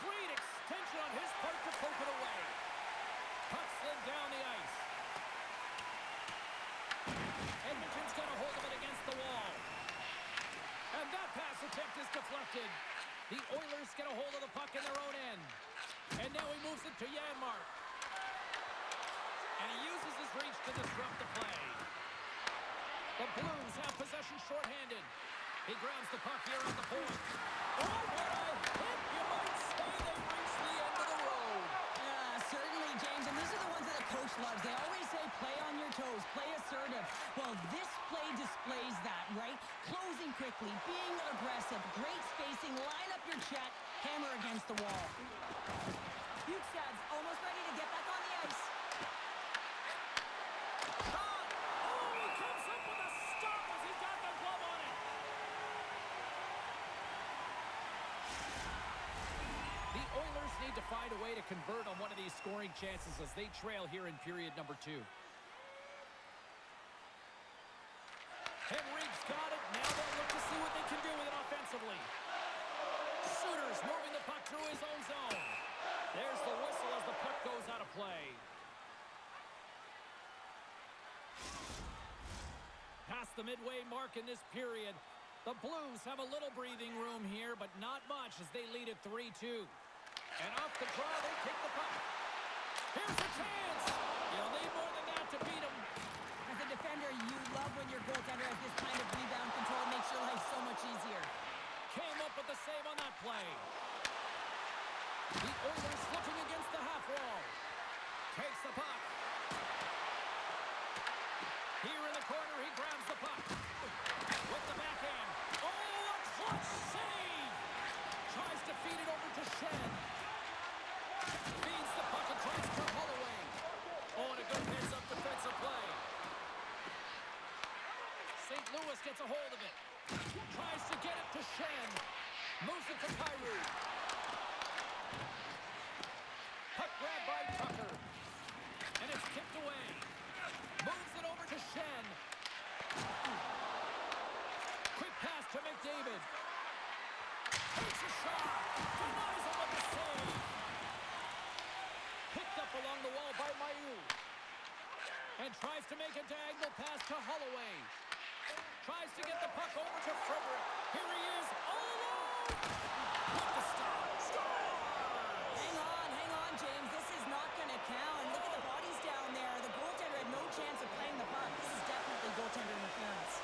A: Great extension on his part to poke it away. Puck slid down the ice. Edmonton's got a hold of it against the wall. And that pass attempt is deflected. The Oilers get a hold of the puck in their own end. And now he moves it to Janmark. And he uses his reach to disrupt the play. The Blues have possession shorthanded. He grabs the puck here on the point. Oh, what a hit! You might say they reached the end of the road.
B: Yeah, certainly, James. And these are the ones that a coach loves. They always say, play on your toes, play assertive. Well, this play displays that, right? Closing quickly, being aggressive, great spacing, line up your check, hammer against the wall. Bukestad's almost ready to get back on the ice.
A: Shot! Oh, he comes up with a stop as he got the glove on it. The Oilers need to find a way to convert on one of these scoring chances as they trail here in period number 2. Henrique's got it. Now they'll look to see what they can do with it offensively. Suter's moving the puck through his own zone. There's the whistle as the puck goes out of play. Past the midway mark in this period, the Blues have a little breathing room here, but not much as they lead at 3-2. And off the draw, they take the puck. Here's a chance. You'll need more than that to beat them.
B: As a defender, you love when your goaltender has this kind of rebound control. It makes your life so much easier.
A: Came up with the save on that play. The Oilers looking against the half wall. Takes the puck. Here in the corner, he grabs the puck. With the backhand. Oh, a clutch save! Tries to feed it over to Shen. Feeds the puck and tries for Holloway. Oh, and a good heads-up defensive play. St. Louis gets a hold of it. Tries to get it to Shen. Moves it to Kyrou. Puck grab by Tucker. And it's kicked away. Moves it over to Shen. Quick pass to McDavid. Takes a shot. Denies him with the save. Picked up along the wall by Mailloux. And tries to make a diagonal pass to Holloway. Tries to get the puck over to Frederick. Here he is, all alone! With the stop. Score!
B: Hang on, James. This is not going to count. And look at the bodies down there. The goaltender had no chance of playing the puck. This is definitely goaltender interference.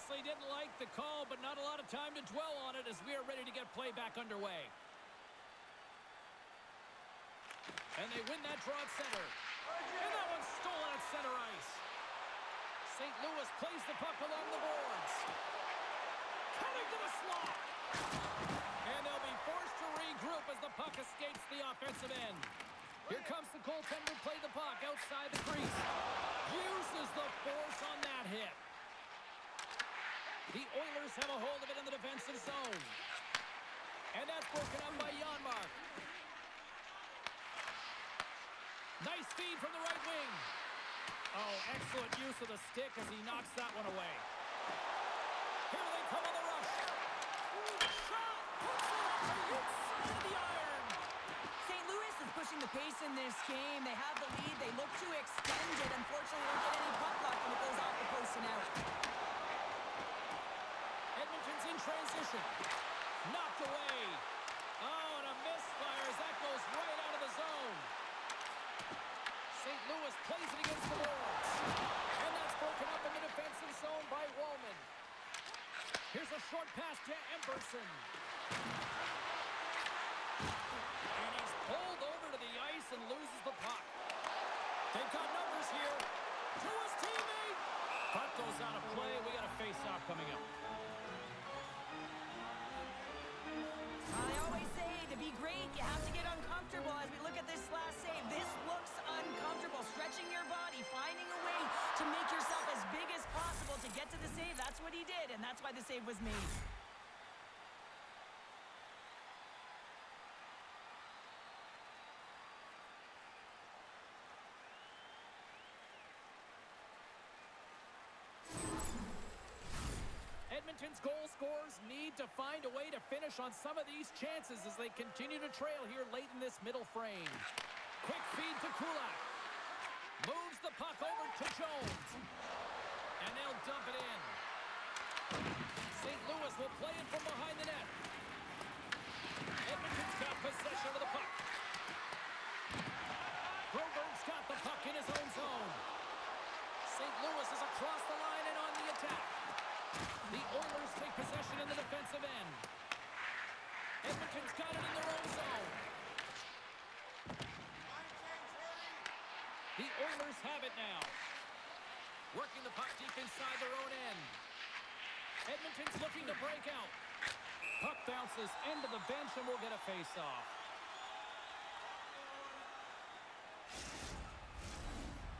A: obviously didn't like the call, but not a lot of time to dwell on it as we are ready to get play back underway. And they win that draw at center. And that one's stolen at center ice. St. Louis plays the puck along the boards. Coming to the slot. And they'll be forced to regroup as the puck escapes the offensive end. Here comes the goaltender, play the puck outside the crease. Uses the force on that hit. The Oilers have a hold of it in the defensive zone. And that's broken up by Janmark. Nice feed from the right wing. Oh, excellent use of the stick as he knocks that one away. Here they come on the rush. Shot! Puts it on the inside of the iron.
B: St. Louis is pushing the pace in this game. They have the lead. They look to extend it. Unfortunately, they don't get any puck luck when it goes off the post and out.
A: Edmonton's in transition. Knocked away. Oh, and a misfire as that goes right out of the zone. St. Louis plays it against the boards. And that's broken up in the defensive zone by Wallman. Here's a short pass to Emberson. And he's pulled over to the ice and loses the puck. They've got numbers here. To his teammate. Puck goes out of play. We got a face-off coming up.
B: I always say to be great, you have to get uncomfortable. As we look at this last save, this looks uncomfortable. Stretching your body, finding a way to make yourself as big as possible to get to the save. That's what he did, and that's why the save was made.
A: Edmonton's goal scorers need to find a way to finish on some of these chances as they continue to trail here late in this middle frame. Quick feed to Kulak. Moves the puck over to Jones. And they'll dump it in. St. Louis will play it from behind the net. Edmonton's got possession of the puck. Broberg's got the puck in his own zone. St. Louis is across the line and on the attack. The Oilers take possession in the defensive end. Edmonton's got it in their own zone. The Oilers have it now. Working the puck deep inside their own end. Edmonton's looking to break out. Puck bounces into the bench and we'll get a face-off.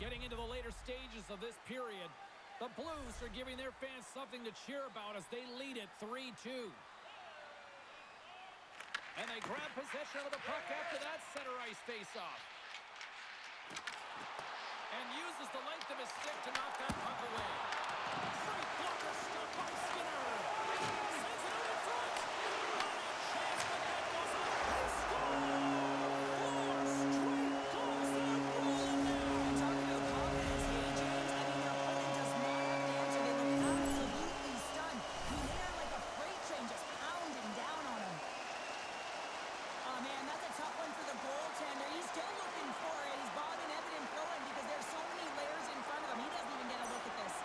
A: Getting into the later stages of this period, the Blues are giving their fans something to cheer about as they lead it 3-2. And they grab possession of the puck after that center ice face-off. And uses the length of his stick to knock that puck away. Great blocker stop by Skinner. Sends it out in front. Not a chance, but that goes up. They score! 4 straight goals that are rolling now.
B: Talking about confidence, hey, James. I mean, their opponent does not have an answer. They look absolutely stunned. I mean, they are like a freight train just pounding down on them. Oh, man, that's a tough one for the goaltender. He's still looking for it. He's bobbing, ebbing, and flowing because there's so many layers in front of him. He doesn't even get a look at this.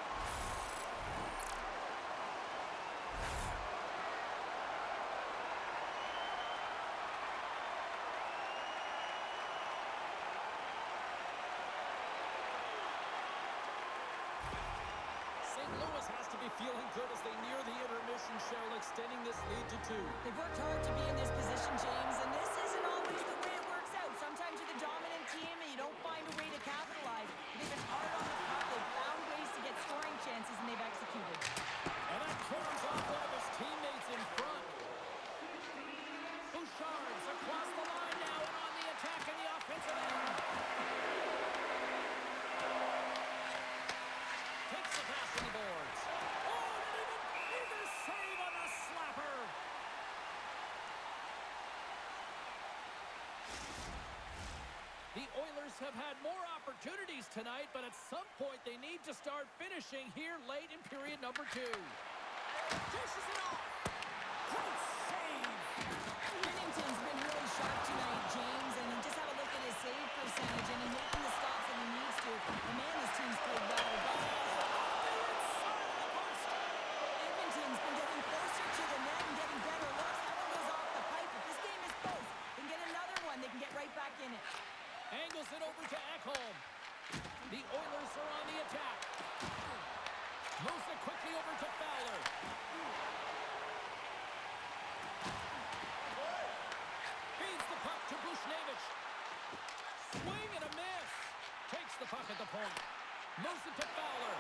A: St. Louis has to be feeling good as they near the intermission shell, extending this lead to 2.
B: They've worked hard to be in this position, James, and this isn't always the way it works out. Sometimes you're the dominant team and you don't find a way to capitalize. They've been hard on the puck. They've found ways to get scoring chances, and they've executed.
A: And that carries off one of his teammates in front. Bouchard's across the line now and on the attack in the offensive end. Takes the pass from the boards. Oh, didn't even save on the slapper. The Oilers have had more opportunities tonight, but at some point they need to start finishing here late in period number 2. Dishes it off. Great save.
B: Binnington's been really sharp tonight, James, and just have a look at his save percentage, and he's making the stops that he needs to. And man, this team's played well. And
A: puck at the point. Moves it to Fowler.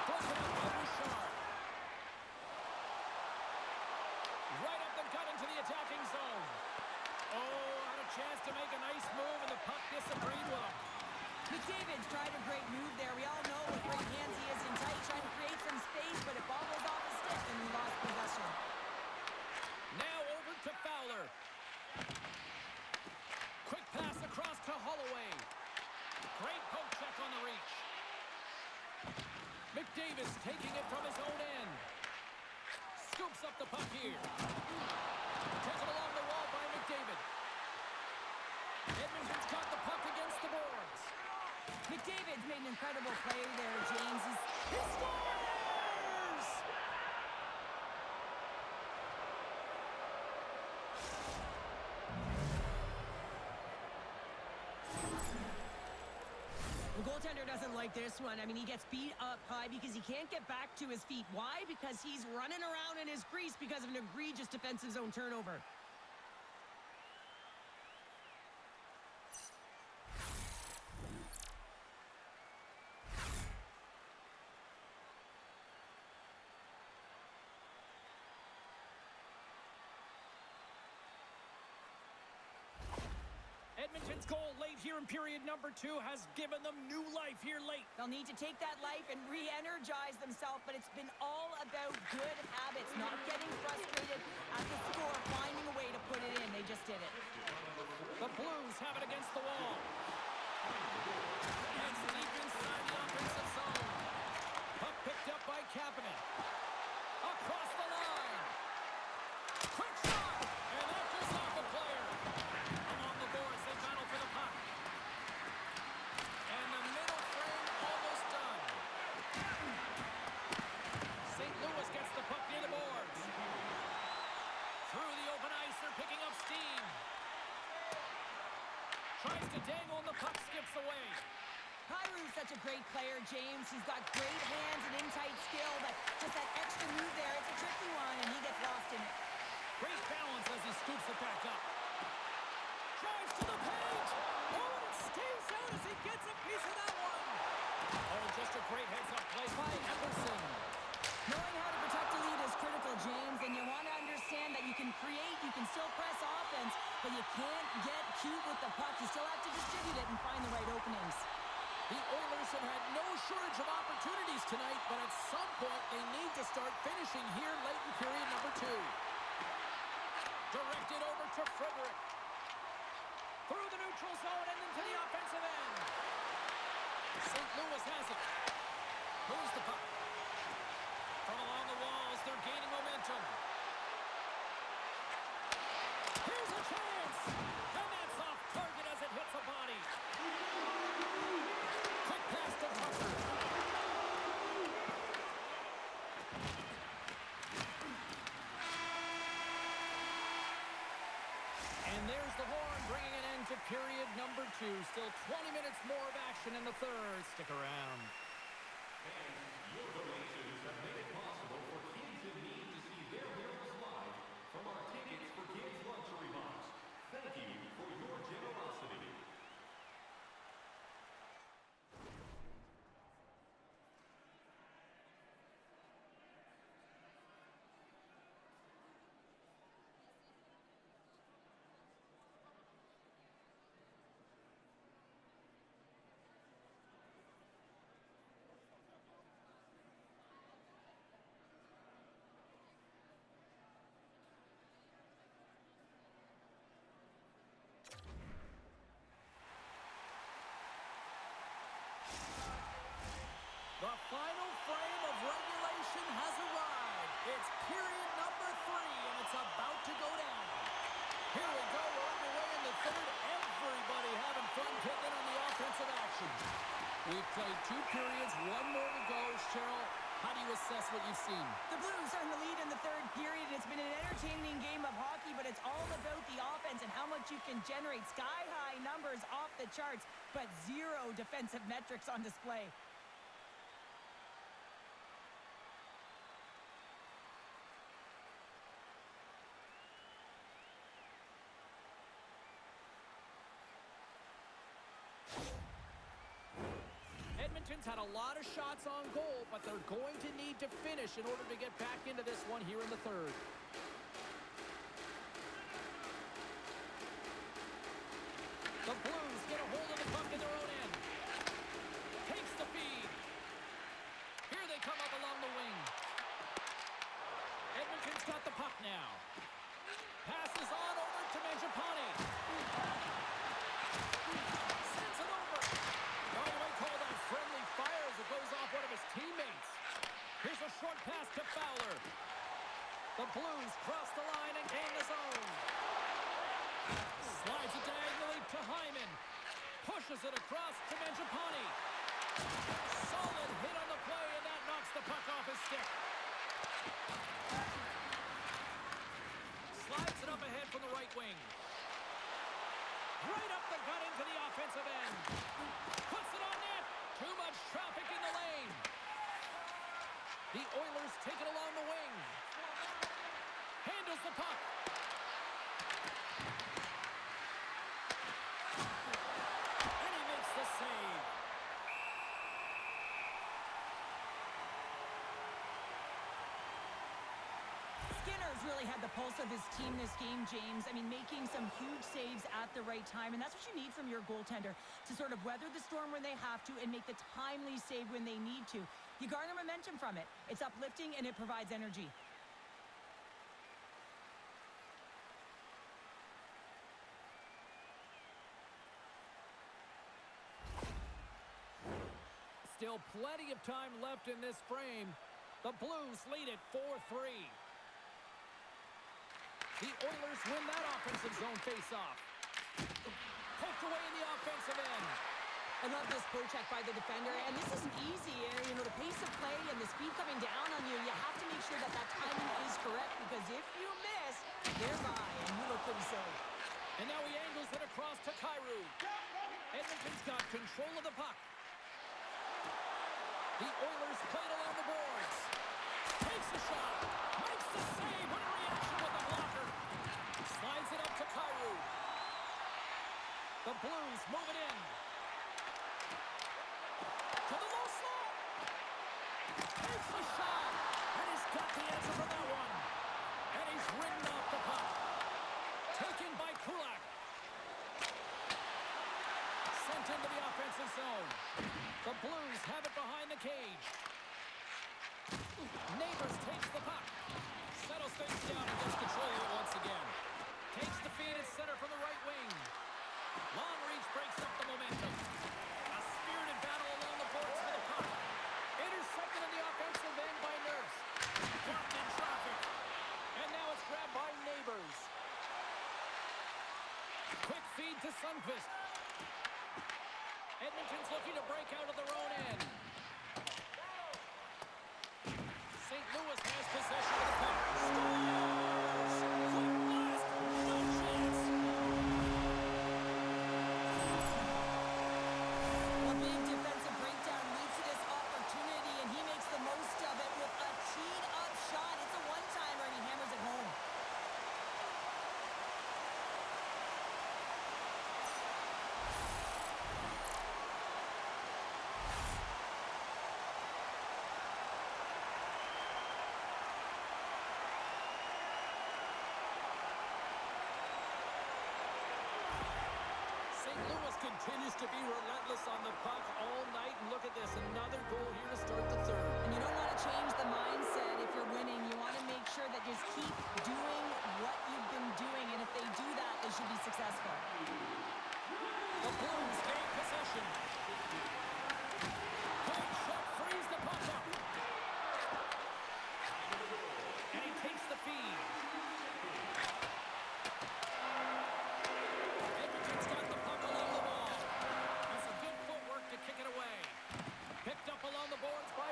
A: Broken up by Bouchard. Right up the gut into the attacking zone. Oh, had a chance to make a nice move, and the puck disagreed with him.
B: McDavid's tried a great move there. We all know what great hands he is in tight, trying to create some space, but it ball goes off his stick, and he lost possession.
A: Now over to Fowler. Quick pass across to Holloway. Great poke check on the reach. McDavid taking it from his own end. Scoops up the puck here. Taken along the wall by McDavid. Edmonton's got the puck against the boards.
B: McDavid's made an incredible play there, James.
A: He scores!
B: The goaltender doesn't like this one. I mean, he gets beat up high because he can't get back to his feet. Why? Because he's running around in his crease because of an egregious defensive zone turnover.
A: Edmonton's goal late here in period number 2 has given them new life here late.
B: They'll need to take that life and re-energize themselves, but it's been all about good habits, not getting frustrated at the score, finding a way to put it in. They just did it.
A: The Blues have it against the wall. It's deep inside the offensive zone. Puck picked up by Kapanen. Across the line. Quick shot! And that goes off the player. Along the boards, they battle for the puck. And the middle frame almost done. St. Louis gets the puck near the boards. Through the open ice, they're picking up steam. Tries to dangle and the puck skips away.
B: Kyrie's such a great player, James. He's got great hands and in-tight skill, but just that extra move there, it's a tricky one, and he gets lost in it.
A: Great balance as he scoops it back up. Drives to the paint. Oh, and it stays out as he gets a piece of that one. Oh, just a great heads-up play by Epperson.
B: Knowing how to protect a lead is critical, James, and you want to understand that you can create, you can still press offense, but you can't get cute with the puck. You still have to distribute it and find the right openings.
A: The Oilers have had no shortage of opportunities tonight, but at some point they need to start finishing here late in period number 2. Directed over to Frederick. Through the neutral zone and into the offensive end. St. Louis has it. Moves the puck. From along the walls, they're gaining momentum. Here's a chance! And that's off target as it hits a body. Quick pass to Tucker. And there's the horn, bringing an end to period number 2. Still 20 minutes more of action in the third. Stick around.
C: Your donations have made it possible for kids in need to see their heroes live from our Tickets for Kids luxury box. Thank you for your generosity.
A: The final frame of regulation has arrived. It's period number 3, and it's about to go down. Here we go. We're underway in the third. Everybody having fun getting in on the offensive action. We've played 2 periods, 1 more to go. Cheryl, how do you assess what you've seen?
B: The Blues are in the lead in the third period. It's been an entertaining game of hockey, but it's all about the offense and how much you can generate. Sky-high numbers off the charts, but 0 defensive metrics on display.
A: Edmonton's had a lot of shots on goal, but they're going to need to finish in order to get back into this one here in the third. The Blues get a hold of the puck in their own end. Takes the feed. Here they come up along the wing. Edmonton's got the puck now. Passes on over to Mangiapane. Sends it over. Oh, you might call that friendly fire as it goes off one of his teammates. Here's a short pass to Fowler. The Blues cross the line and gain the zone. Slides it diagonally to Hyman. Pushes it across to Mangiapane. Solid hit on the play, and that knocks the puck off his stick. Slides it up ahead from the right wing. Right up the gut into the offensive end. Puts it on net. Too much traffic in the lane. The Oilers take it along the wing. Handles the puck. And he makes the save.
B: Skinner's really had the pulse of his team this game, James. I mean, making some huge saves at the right time, and that's what you need from your goaltender, to sort of weather the storm when they have to and make the timely save when they need to. You garner momentum from it. It's uplifting, and it provides energy.
A: Still plenty of time left in this frame. The Blues lead it 4-3. The Oilers win that offensive zone face-off. Poked away in the offensive end.
B: I love this poke-check by the defender, and this isn't easy. You know, the pace of play and the speed coming down on you, you have to make sure that that timing is correct, because if you miss, they're by, and you look pretty silly.
A: And now he angles it across to Kyrou. Edmonton's got control of the puck. The Oilers played along the boards. Takes a shot. Makes the save. What a reaction with the blocker. Slides it up to Kyrou. The Blues move it in. To the low slot. Takes the shot. And he's got the answer for that one. And he's ridden off the puck. Taken by Kulak. Sent into the offensive zone. The Blues have it behind the cage. Neighbors takes the puck. Settles things down and gets control of it once again. Takes the feed at center from the right wing. Long reach breaks up the momentum. A spirited battle along the boards for the puck. Intercepted in the offensive end by Nurse. Blocked in traffic. And now it's grabbed by Neighbors. Quick feed to Sundqvist. Edmonton's looking to break out of their own end. St. Louis has possession of the puck. Scores! Quick blast! No chance!
B: A big defensive breakdown leads to this opportunity, and he makes the most of it with a teed-up shot. It's a one-timer, and he hammers it home.
A: St. Louis continues to be relentless on the puck all night. And look at this, another goal here to start the third.
B: And you don't want to change the mindset if you're winning. You want to make sure that just keep doing what you've been doing, and if they do that, they should be successful.
A: The Blues gain possession. Good shot, frees the puck up. And he takes the feed. Edmonton's got the puck along the wall. And some good footwork to kick it away. Picked up along the boards by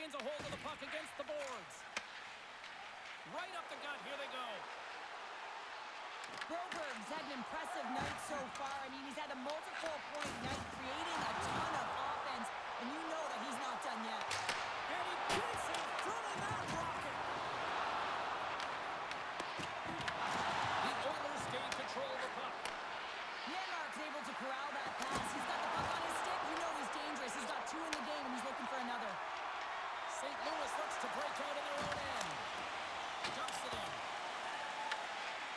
A: gains a hold of the puck against the boards. Right up the gut. Here they go.
B: Broberg's had an impressive night so far. I mean, he's had a multiple-point night, creating a ton of offense, and you know that he's not done yet.
A: And he gets in front of that rocket. The Oilers gain control of the puck.
B: Janmark's able to corral that pass. He's got the puck on his stick. You know he's dangerous. He's got 2 in the game, and he's looking for another.
A: St. Louis looks to break out in their own end. Dumps it in.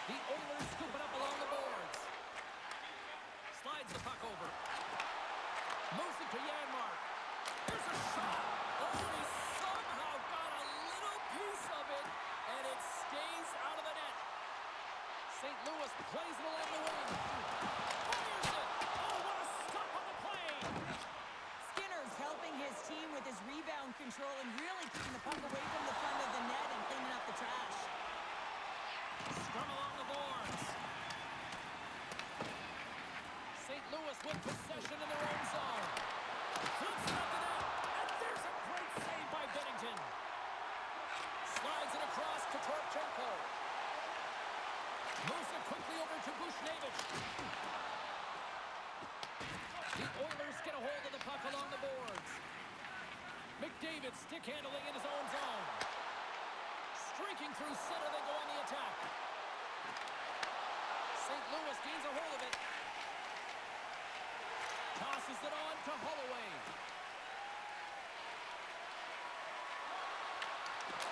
A: The Oilers scoop it up along the boards. Slides the puck over. Moves it to Janmark. Here's a shot. Oh, he somehow got a little piece of it, and it stays out of the net. St. Louis plays it along the wing. Fires it. Oh, what a stop on the play.
B: Skinner's helping his team with his rebound control and really keeping the puck away from the front of the net and cleaning up the trash.
A: Scrum along the boards. St. Louis with possession in their own zone. Flips it up the net. And there's a great save by Bennington. Slides it across to Torchenko. Moves it quickly over to Bushnevich. The Oilers get a hold of the puck along the boards. McDavid stick handling in his own zone. Streaking through center, they go on the attack. St. Louis gains a hold of it. Tosses it on to Holloway.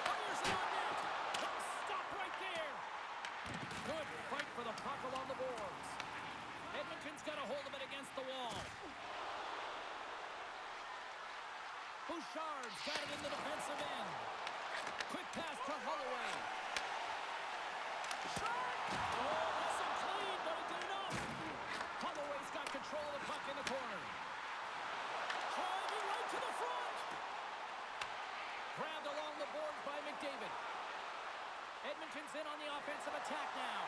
A: Fires it on net. They'll stop right there. Good fight for the puck along the boards. Edmonton's got a hold of it against the wall. Bouchard's got it in the defensive end. Quick pass to Holloway. Shot! Oh, wasn't clean, but it did enough. Holloway's got control of the puck in the corner. Driving right to the front. Grabbed along the boards by McDavid. Edmonton's in on the offensive attack now.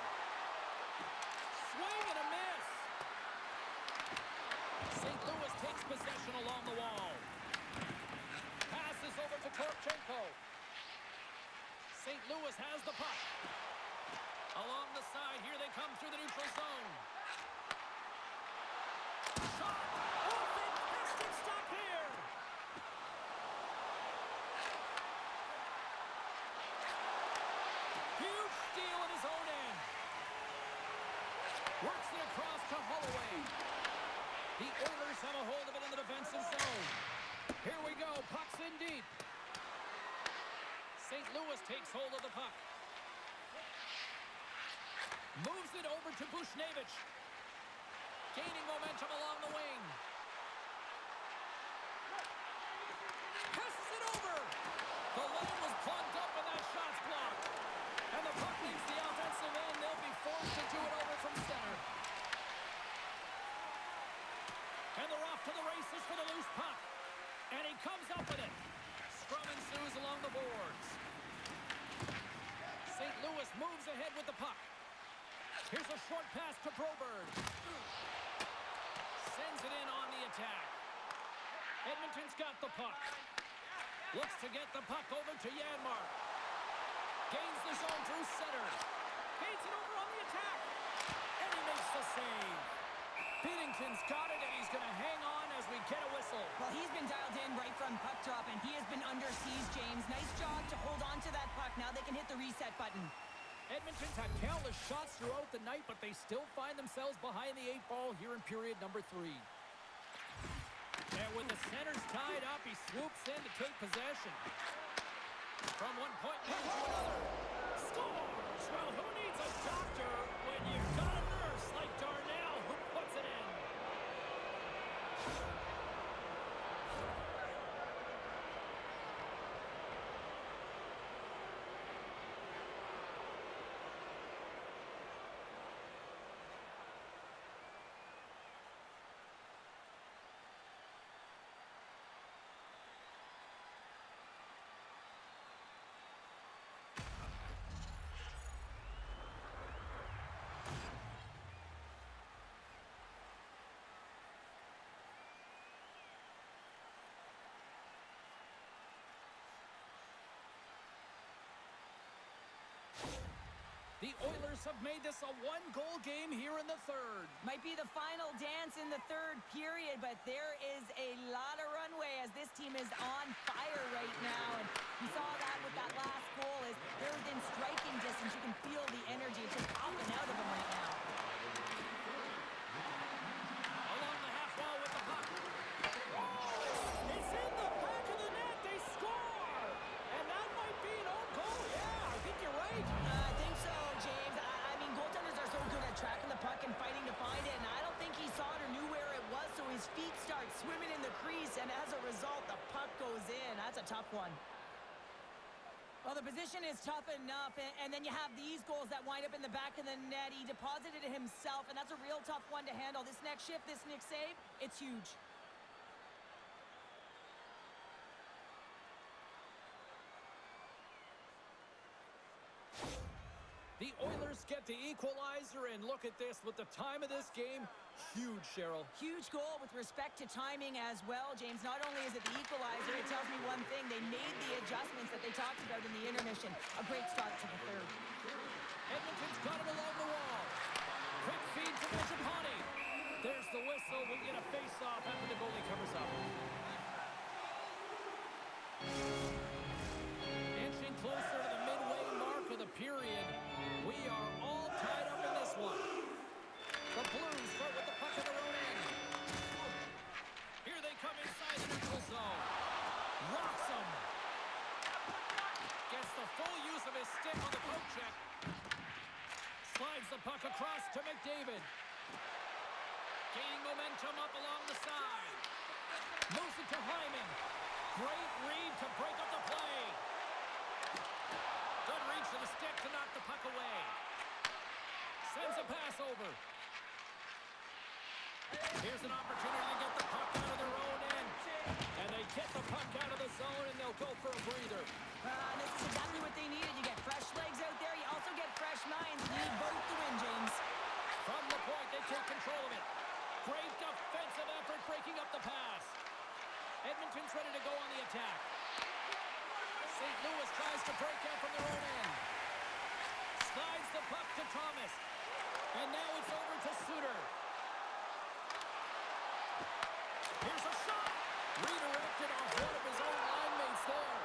A: Swing and a miss. St. Louis takes possession along the wall. Passes over to Torchenko. St. Louis has the puck. Along the side, here they come through the neutral zone. Shot! Oh, fantastic stop here! Huge steal at his own end. Works it across to Holloway. The Oilers have a hold of it in the defensive zone. Here we go, puck's in deep. St. Louis takes hold of the puck. Moves it over to Bushnevich. Gaining momentum along the wing. Passes it over. The lane was plugged up and that shot's blocked. And the puck leaves the offensive end. They'll be forced to do it over from center. And they're off to the races for the loose puck. And he comes up with it. Scrum ensues along the boards. St. Louis moves ahead with the puck. Here's a short pass to Broberg. Sends it in on the attack. Edmonton's got the puck. Looks to get the puck over to Janmark. Gains the zone through center. Gains it over on the attack. And he makes the save. Binnington's got it, and he's going to hang on as we get a whistle.
B: Well, he's been dialed in right from puck drop, and he has been under siege, James. Nice job to hold on to that puck. Now they can hit the reset button.
A: Edmonton's had countless shots throughout the night, but they still find themselves behind the 8 ball here in period number 3. And with the centers tied up, he swoops in to take possession. From one point to another. Scores! Well, who needs a doctor when you've got a nurse like Darnell who puts it in? The Oilers have made this a one-goal game here in the third.
B: Might be the final dance in the third period, but there is a lot of runway as this team is on fire right now. And you saw that with that last goal. Is they're within striking distance. You can feel the energy. It's just popping out of them right now.
A: Along the half wall with the puck. Oh, it's in the back of the net. They score! And that might be an own goal. Yeah, I think you're right.
B: I think so, James. I mean, goaltenders are so good at tracking the puck and fighting to find it, and I don't think he saw it or knew where it was, so his feet start swimming in the crease, and as a result, the puck goes in. That's a tough one. Well, the position is tough enough, and then you have these goals that wind up in the back of the net. He deposited it himself, and that's a real tough one to handle. This next shift, this next save, it's huge.
A: The Oilers get the equalizer, and look at this. With the time of this game, huge, Cheryl.
B: Huge goal with respect to timing as well, James. Not only is it the equalizer, it tells me one thing. They made the adjustments that they talked about in the intermission. A great start to the third.
A: Edmonton's got it along the wall. Quick feed to Vigipani. There's the whistle. We'll get a face-off after the goalie covers up. Inching closer to the midway mark of the period. We are all tied up in this one. The Blues start with the puck in their own end. Here they come inside the neutral zone. Rocks him. Gets the full use of his stick on the poke check. Slides the puck across to McDavid. Gaining momentum up along the side. Moves it to Hyman. Great read to break up the play. Good reach to the stick to knock the puck away. Sends a pass over. Here's an opportunity to get the puck out of their own end. And they get the puck out of the zone, and they'll go for a breather.
B: This is exactly what they needed. You get fresh legs out there. You also get fresh minds. You need both to win, James.
A: From the point, they take control of it. Great defensive effort breaking up the pass. Edmonton's ready to go on the attack. St. Louis tries to break out from their own end. Slides the puck to Thomas. And now it's over to Suter. Here's a shot. Redirected off one of his own line mates there.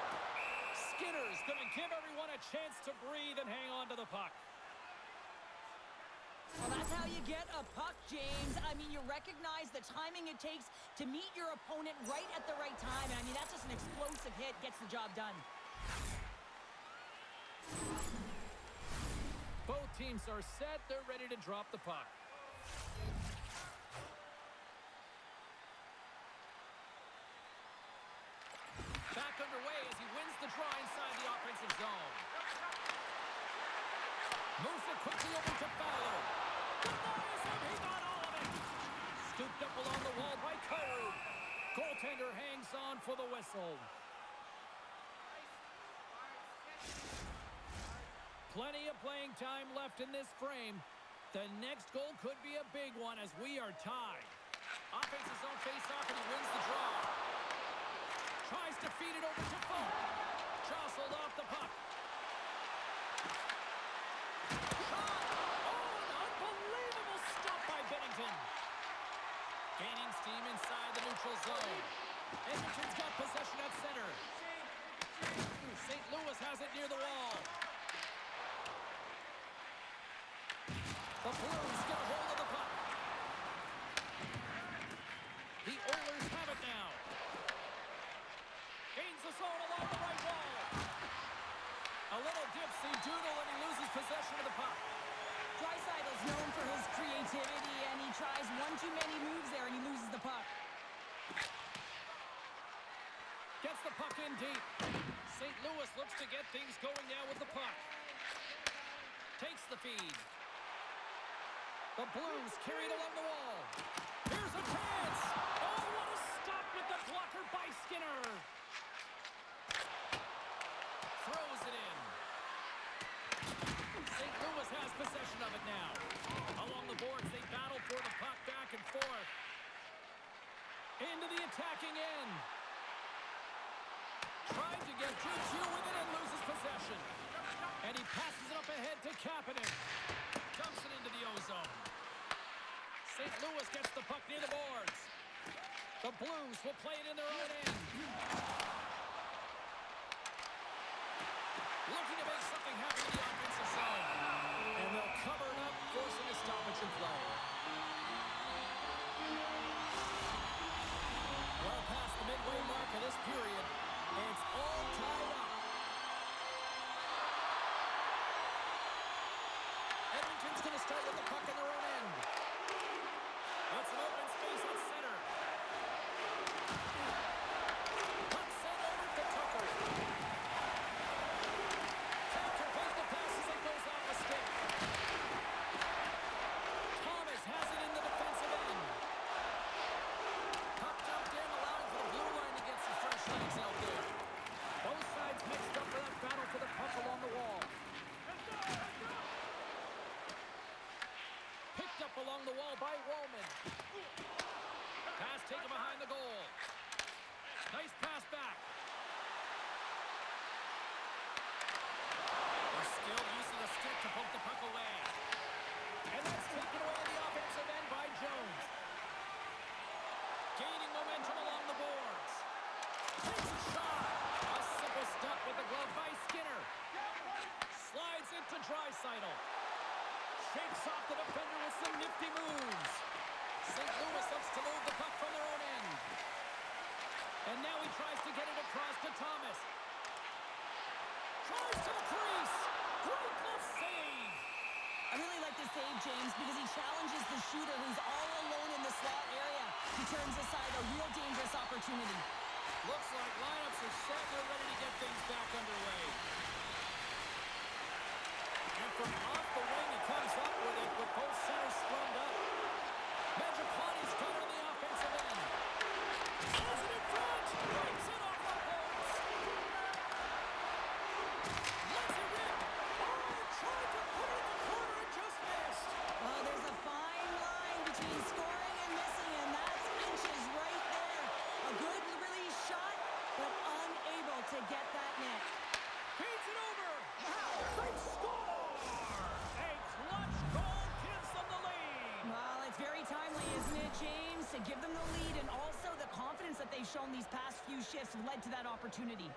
A: Skinner's going to give everyone a chance to breathe and hang on to the puck.
B: Well, that's how you get a puck, James. I mean, you recognize the timing it takes to meet your opponent right at the right time. And I mean, that's just an explosive hit. Gets the job done.
A: Both teams are set. They're ready to drop the puck. Back underway as he wins the draw inside the offensive zone. Moves it quickly over to Fowler. Denies him. He got all of it. Scooped up along the wall by Koru. Goaltender hangs on for the whistle. Plenty of playing time left in this frame. The next goal could be a big one as we are tied. Offensive zone face-off, and he wins the draw. Tries to feed it over to Falk. Jostled off the puck. Shot! Oh, an unbelievable stop by Bennington. Gaining steam inside the neutral zone. Edmonton's got possession at center. St. Louis has it near the wall. The Blues get a hold of the puck. The Oilers have it now. Gains the zone along the right wall. A little dipsy doodle, and he loses possession of the puck.
B: Draisaitl's known for his creativity, and he tries one too many moves there, and he loses the puck.
A: Gets the puck in deep. St. Louis looks to get things going now with the puck. Takes the feed. The Blues carry it along the wall. Here's a chance. Oh, what a stop with the blocker by Skinner. Throws it in. St. Louis has possession of it now. Along the boards, they battle for the puck back and forth. Into the attacking end. Tried to get Juju with it and loses possession. And he passes it up ahead to Kapanen. Dumps it into the ozone. St. Louis gets the puck near the boards. The Blues will play it in their own end. Looking to make something happen in the offensive zone. And they'll cover it up, forcing a stoppage in play. Well past the midway mark of this period, and it's all tied up. Edmonton's going to start with the puck in their own end. That's an open space at center. Puck sent over to Tucker. Tucker plays the pass as it goes off the stick. Thomas has it in the defensive end. Puck jumped in, allowing for the blue line to get some fresh legs out there. Both sides mixed up for that battle for the puck along the wall. Picked up along the wall by Wallman. Pass taken behind the goal. Nice pass back. A skilled use of the stick to poke the puck away. And that's taken away on the offensive end by Jones. Gaining momentum along the boards. Takes a shot. A simple stop with the glove by Skinner. Slides into Draisaitl. Shakes off the defender with some nifty moves. St. Louis looks to move the puck from their own end. And now he tries to get it across to Thomas. Tries to the crease. Great glove save.
B: I really like the save, James, because he challenges the shooter who's all alone in the slot area. He turns aside a real dangerous opportunity.
A: Looks like lineups are set. They're ready to get things back underway. And from off the wing, he comes up with it with both centers scrummed up. Mangiapane's covered on the offensive end. Has it in front. Breaks it off the post. Lets it rip. Oh, tried to put it in the corner and just missed.
B: Well, there's a fine line between scoring and missing, and that's inches right there. A good release shot, but unable to get that net.
A: Feeds it over. Wow, they score. A clutch goal gives them the lead.
B: Well, it's very timely, isn't it, James? To give them the lead, and also the confidence that they've shown these past few shifts led to that opportunity.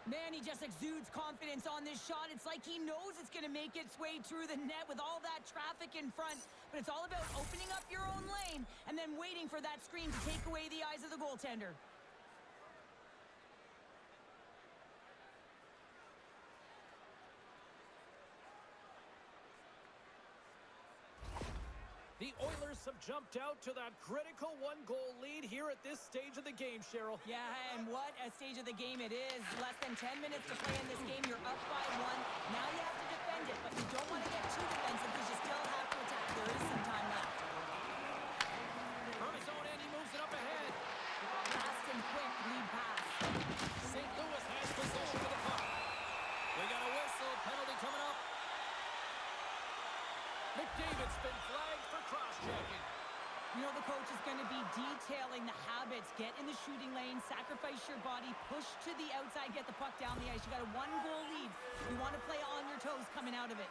B: Man, he just exudes confidence on this shot. It's like he knows it's going to make its way through the net with all that traffic in front. But it's all about opening up your own lane and then waiting for that screen to take away the eyes of the goaltender.
A: The Oilers have jumped out to that critical one-goal lead here at this stage of the game, Cheryl.
B: Yeah, and what a stage of the game it is. Less than 10 minutes to play in this game. You're up by 1. Now you have to defend it, but you don't want to get too defensive because you still have to attack. There is some time left.
A: From his own end, he moves it up ahead.
B: Fast and quick lead pass.
A: St. Louis has possession of the puck. We got a whistle. Penalty coming up. McDavid's been flagged for cross-checking.
B: You know the coach is going to be detailing the habits. Get in the shooting lane, sacrifice your body, push to the outside, get the puck down the ice. You got a 1-goal lead. You want to play on your toes coming out of it.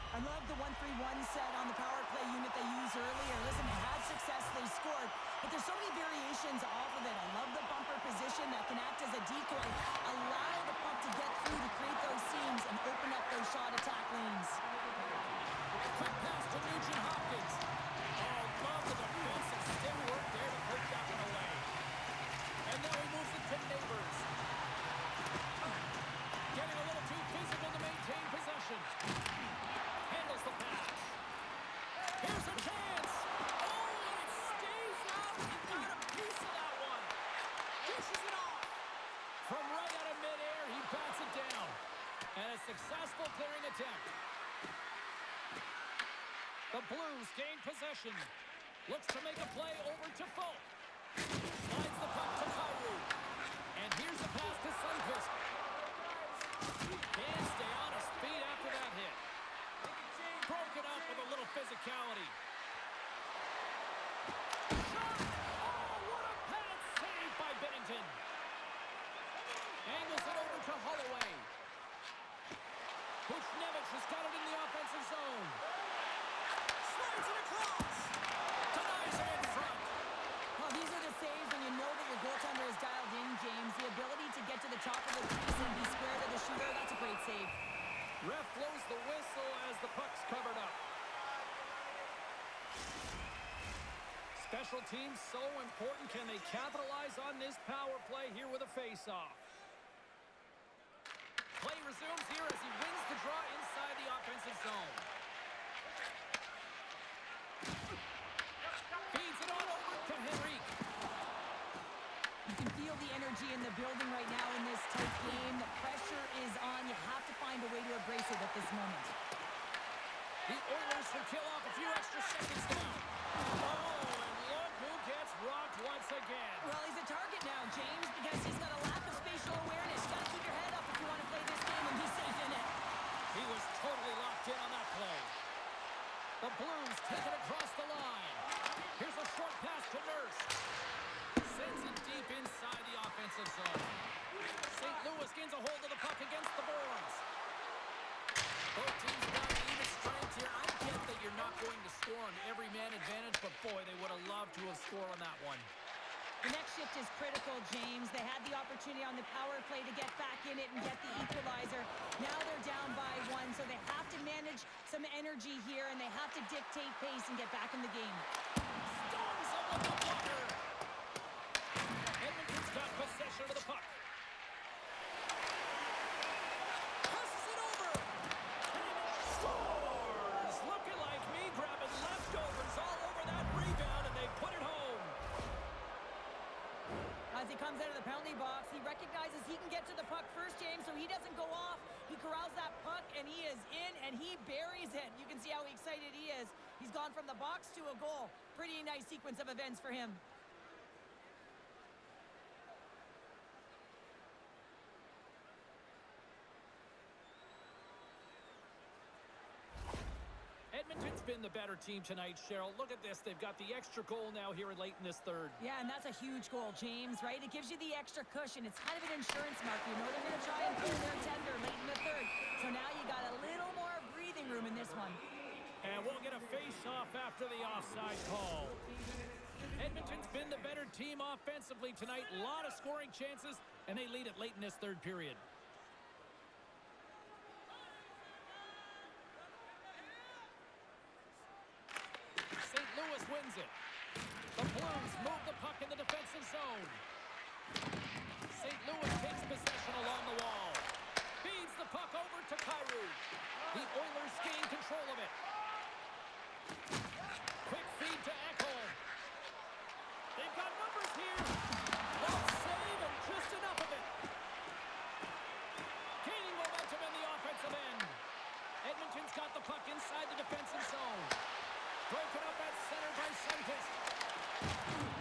B: I love the 1-3-1 set on the power play unit they used earlier. Listen, they had success, they scored, but there's so many variations off of it. I love the bumper position that can act as a decoy, allow the puck to get through to create those seams and open up those shot attack lanes.
A: Quick pass to Nugent Hopkins. Oh, love the defensive stick work there to put that one away. And now he moves it to Neighbors. Getting a little too physical to maintain possession. Handles the pass. Here's a chance. Oh, and it stays out. He got a piece of that one. Dishes it off. From right out of midair, he bats it down. And a successful clearing attempt. The Blues gain possession. Looks to make a play over to Folk. Slides the puck to Kyrou. And here's a pass to Sundqvist. Can't stay on his feet after that hit. Broken up with a little physicality. Shot! Oh, what a pad save by Special teams so important. Can they capitalize on this power play here with a face-off? Play resumes here as he wins the draw inside the offensive zone. Feeds it on over to Henrique.
B: You can feel the energy in the building right now in this tight game. The pressure is on. You have to find a way to embrace it at this moment.
A: The Oilers will kill off a few extra seconds now. Oh, and look who gets rocked once again.
B: Well, he's a target now, James, because he's got a lack of spatial awareness. You got to keep your head up if you want to play this game and be safe in it.
A: He was totally locked in on that play. The Blues take it across the line. Here's a short pass to Nurse. Sends it deep inside the offensive zone. St. Louis gains a hold of the puck against the boards. Both teams got even strength here. I get that you're not going to score on every man advantage, but boy, they would have loved to have scored on that one.
B: The next shift is critical, James. They had the opportunity on the power play to get back in it and get the equalizer. Now they're down by one, so they have to manage some energy here, and they have to dictate pace and get back in the game.
A: Storms up with the blocker. Edmonton's got possession of the puck. Passes it over. Scores! Looking like me grabbing leftovers all over that rebound, and they put it home.
B: As he comes out of the penalty box, he recognizes he can get to the puck first, James, so he doesn't go off. He corrals that puck, and he is in, and he buries it. You can see how excited he is. He's gone from the box to a goal. Pretty nice sequence of events for him.
A: Edmonton's been the better team tonight, Cheryl. Look at this. They've got the extra goal now here late in this third.
B: Yeah, and that's a huge goal, James, right? It gives you the extra cushion. It's kind of an insurance mark. You know they're going to try and pull their tender late in the third. So now you got a little more breathing room in this one.
A: And we'll get a face-off after the offside call. Edmonton's been the better team offensively tonight. A lot of scoring chances, and they lead it late in this third period. St. Louis wins it. The Blues move the puck in the defensive zone. St. Louis takes possession along the wall. Feeds the puck over to Kyrou. The Oilers gain control of it. Quick feed to Ekholm. They've got numbers here. Well save and just enough of it. Gaining momentum in the offensive end. Edmonton's got the puck inside the defensive zone. Broken up at center by Sunkist.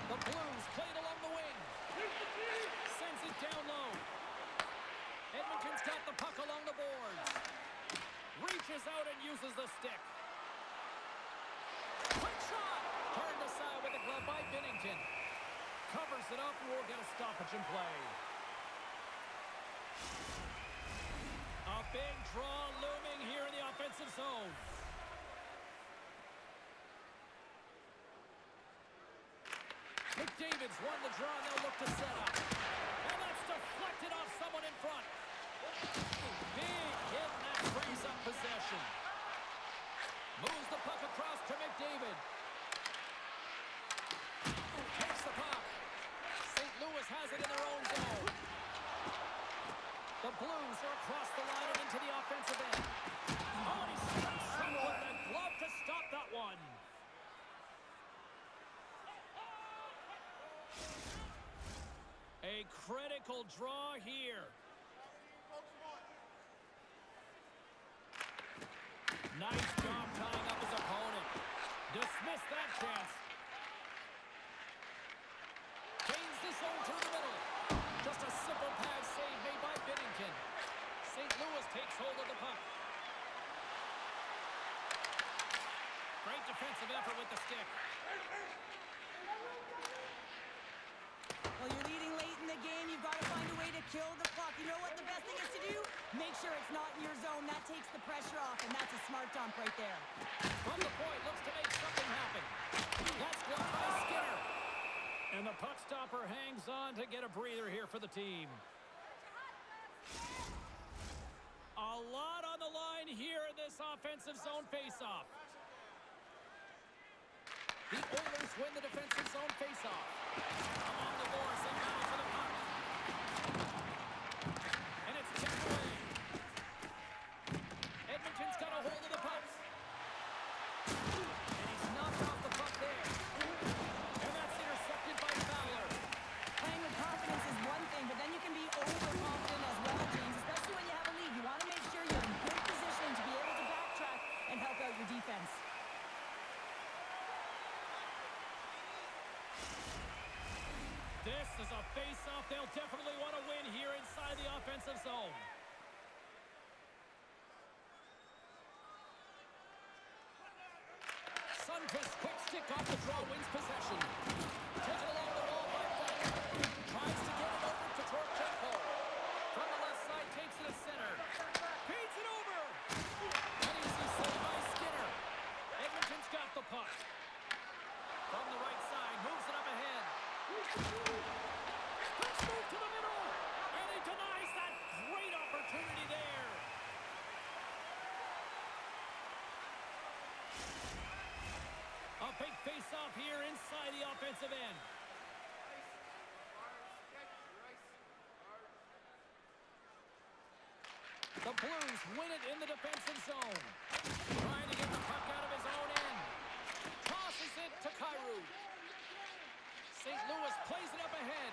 A: The Blues played along the wing. Sends it down low. Edmonton's got the puck along the boards. Reaches out and uses the stick. Quick shot! Turned aside with the glove by Binnington. Covers it up and we'll get a stoppage in play. A big draw looming here in the offensive zone. McDavid's won the draw and they'll look to set up. And that's deflected off someone in front. Big hit and that frees up possession. Moves the puck across to McDavid. Takes the puck. St. Louis has it in their own zone. The Blues are across the line and into the offensive end. Oh, and he strikes him with the glove to stop that one. A critical draw here. Nice job tying up his opponent. Dismissed that chance. Gains the zone through the middle. Just a simple pad save made by Binnington. St. Louis takes hold of the puck. Great defensive effort with the stick.
B: Well, you're leading late in the game. You've got to find a way to kill the puck. You know what the best thing is to do? Make sure it's not in your zone. That takes the pressure off, and that's a smart dump right there.
A: From the point, looks to make something happen. That's blocked by Skinner. And the puck stopper hangs on to get a breather here for the team. A lot on the line here in this offensive zone faceoff. The Oilers win the defensive zone faceoff. Along the boards, they battle for the puck. And it's tipped away. Edmonton's got a hold of the puck. And he's knocked off the puck there. And that's intercepted by Fowler.
B: Playing with confidence is one thing, but then you can be overconfident as well, James, especially when you have a lead. You want to make sure you have good positioning to be able to backtrack and help out your defense.
A: This is a face-off they'll definitely want to win here inside the offensive zone. Sundqvist, quick stick off the draw, wins possession. Taken along the wall by Fowler. Tries to get it over to Torchenko. From the left side, takes it to center. Feeds it over. An easy save by Skinner. Edmonton's got the puck. From the right side, moves it up ahead. Let's move to the middle. And he denies that great opportunity there. A big face-off here inside the offensive end. The Blues win it in the defensive zone. Trying to get the puck out of his own end. Tosses it to Kyrou. St. Louis plays it up ahead.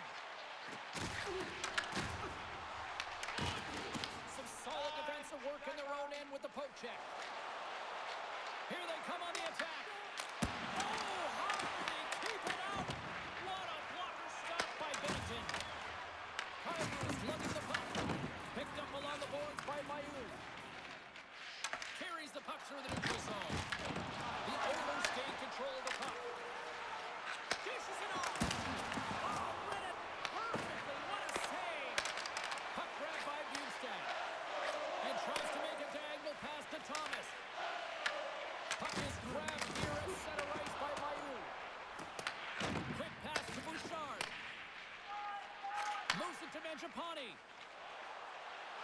A: Some solid defensive work in their own end with the poke check. Here they come on the attack. Oh, how did they keep it out? What a blocker stop by Benton. Kyrou is lugging the puck. Picked up along the boards by Mayu. Carries the puck through the neutral zone. The Oilers gain control of the puck. Dishes it off. Oh, read it perfectly. What a save. Puck grab by Bjugstad. And tries to make a diagonal pass to Thomas. Puck is grabbed here at center ice by Mayu. Quick pass to Bouchard. Moves it to Mangiapane.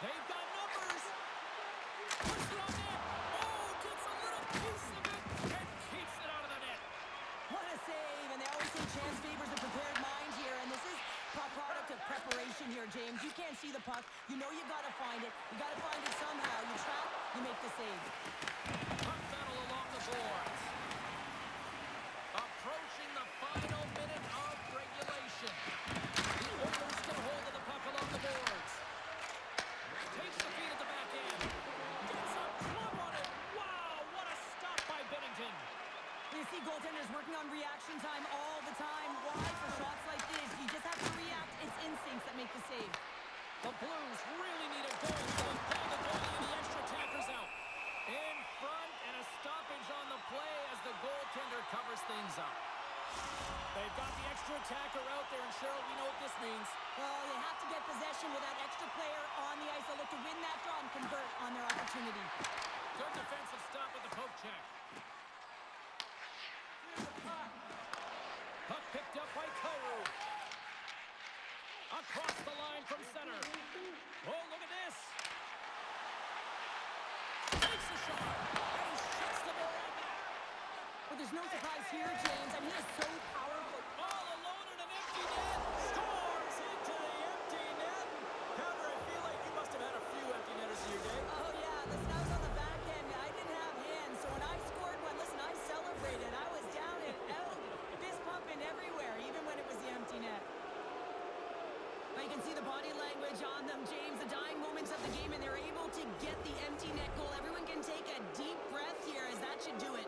A: They've got numbers. Puts it on net. Oh, gets a little piece of it and keeps it out of the net.
B: What a save, and they always say chance favors a prepared mind here, and this is a product of preparation here, James. You can't see the puck. You know you got to find it. You got to find it somehow. You trap, you make the save.
A: Puck battle along the boards. Approaching the final minute of regulation. The Oilers get a hold of the puck along the boards. Takes the feed at the back end. Gets a club on it. Wow, what a stop by Binnington.
B: You see goaltenders working on reaction time all the time. Why? For shots like this, you just have to react. It's instincts that make the save.
A: The Blues really need a goal to pull the goalie and the extra tackers out. In front and a stoppage on the play as the goaltender covers things up. They've got the extra attacker out there, and Cheryl, we know what this means.
B: Well, they have to get possession with that extra player on the ice. They'll look to win that draw and convert on their opportunity.
A: Good defensive stop with the poke check. Puck picked up by Kyrou. Across the line from center. Oh, look at this. Takes a shot. And he shuts the ball back.
B: But there's no surprise here, James. I mean, he is so powerful.
A: All alone in an empty net. Scores into the empty net. Pounder, I feel like you must have had a few empty netters in your day.
B: Oh, yeah. Listen, I was on the back end. I didn't have hands. So when I scored one, listen, I celebrated. I was down and out, fist pumping everywhere, even when it was the empty net. Well, you can see the body language on them, James. The dying moments of the game, and they're able to get the empty net goal. Everyone can take a deep breath here, as that should do it.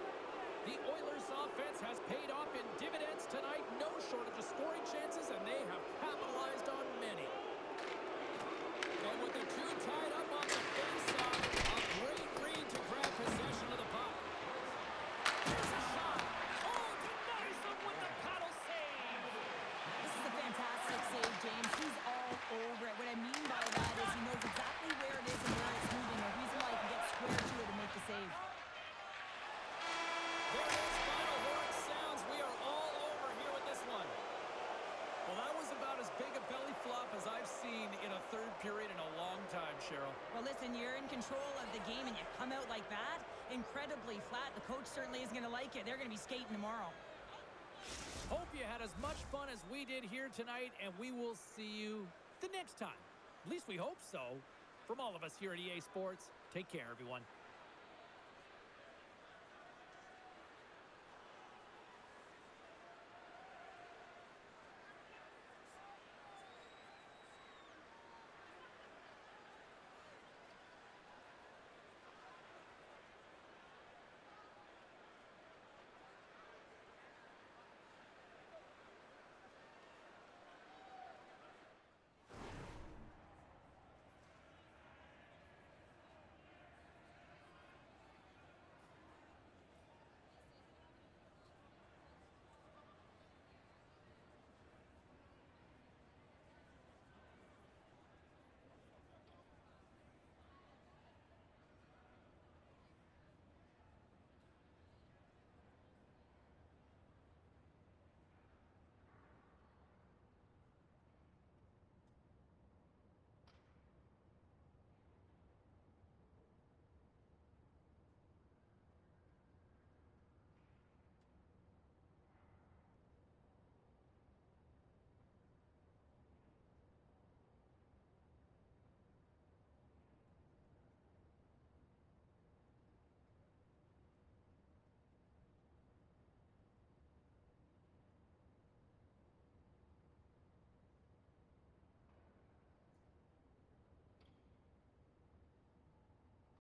A: The Oilers' offense has paid off in dividends tonight. No shortage of scoring chances, and they have capitalized on many. And with the two tied up on the face-off, a great read to grab possession of the puck. Here's a shot. Oh, denies them with the paddle save.
B: This is a fantastic save, James. He's all over it. What I mean by that is he knows exactly where it is and where it's moving. The reason why he can get square to it and make the save.
A: There those final horn sounds. We are all over here with this one. Well, that was about as big a belly flop as I've seen in a third period in a long time, Cheryl.
B: Well, listen, you're in control of the game and you come out like that, incredibly flat. The coach certainly isn't going to like it. They're going to be skating tomorrow.
A: much fun as we did here tonight, and we will see you the next time. At least we hope so. From all of us here at EA Sports, take care, everyone.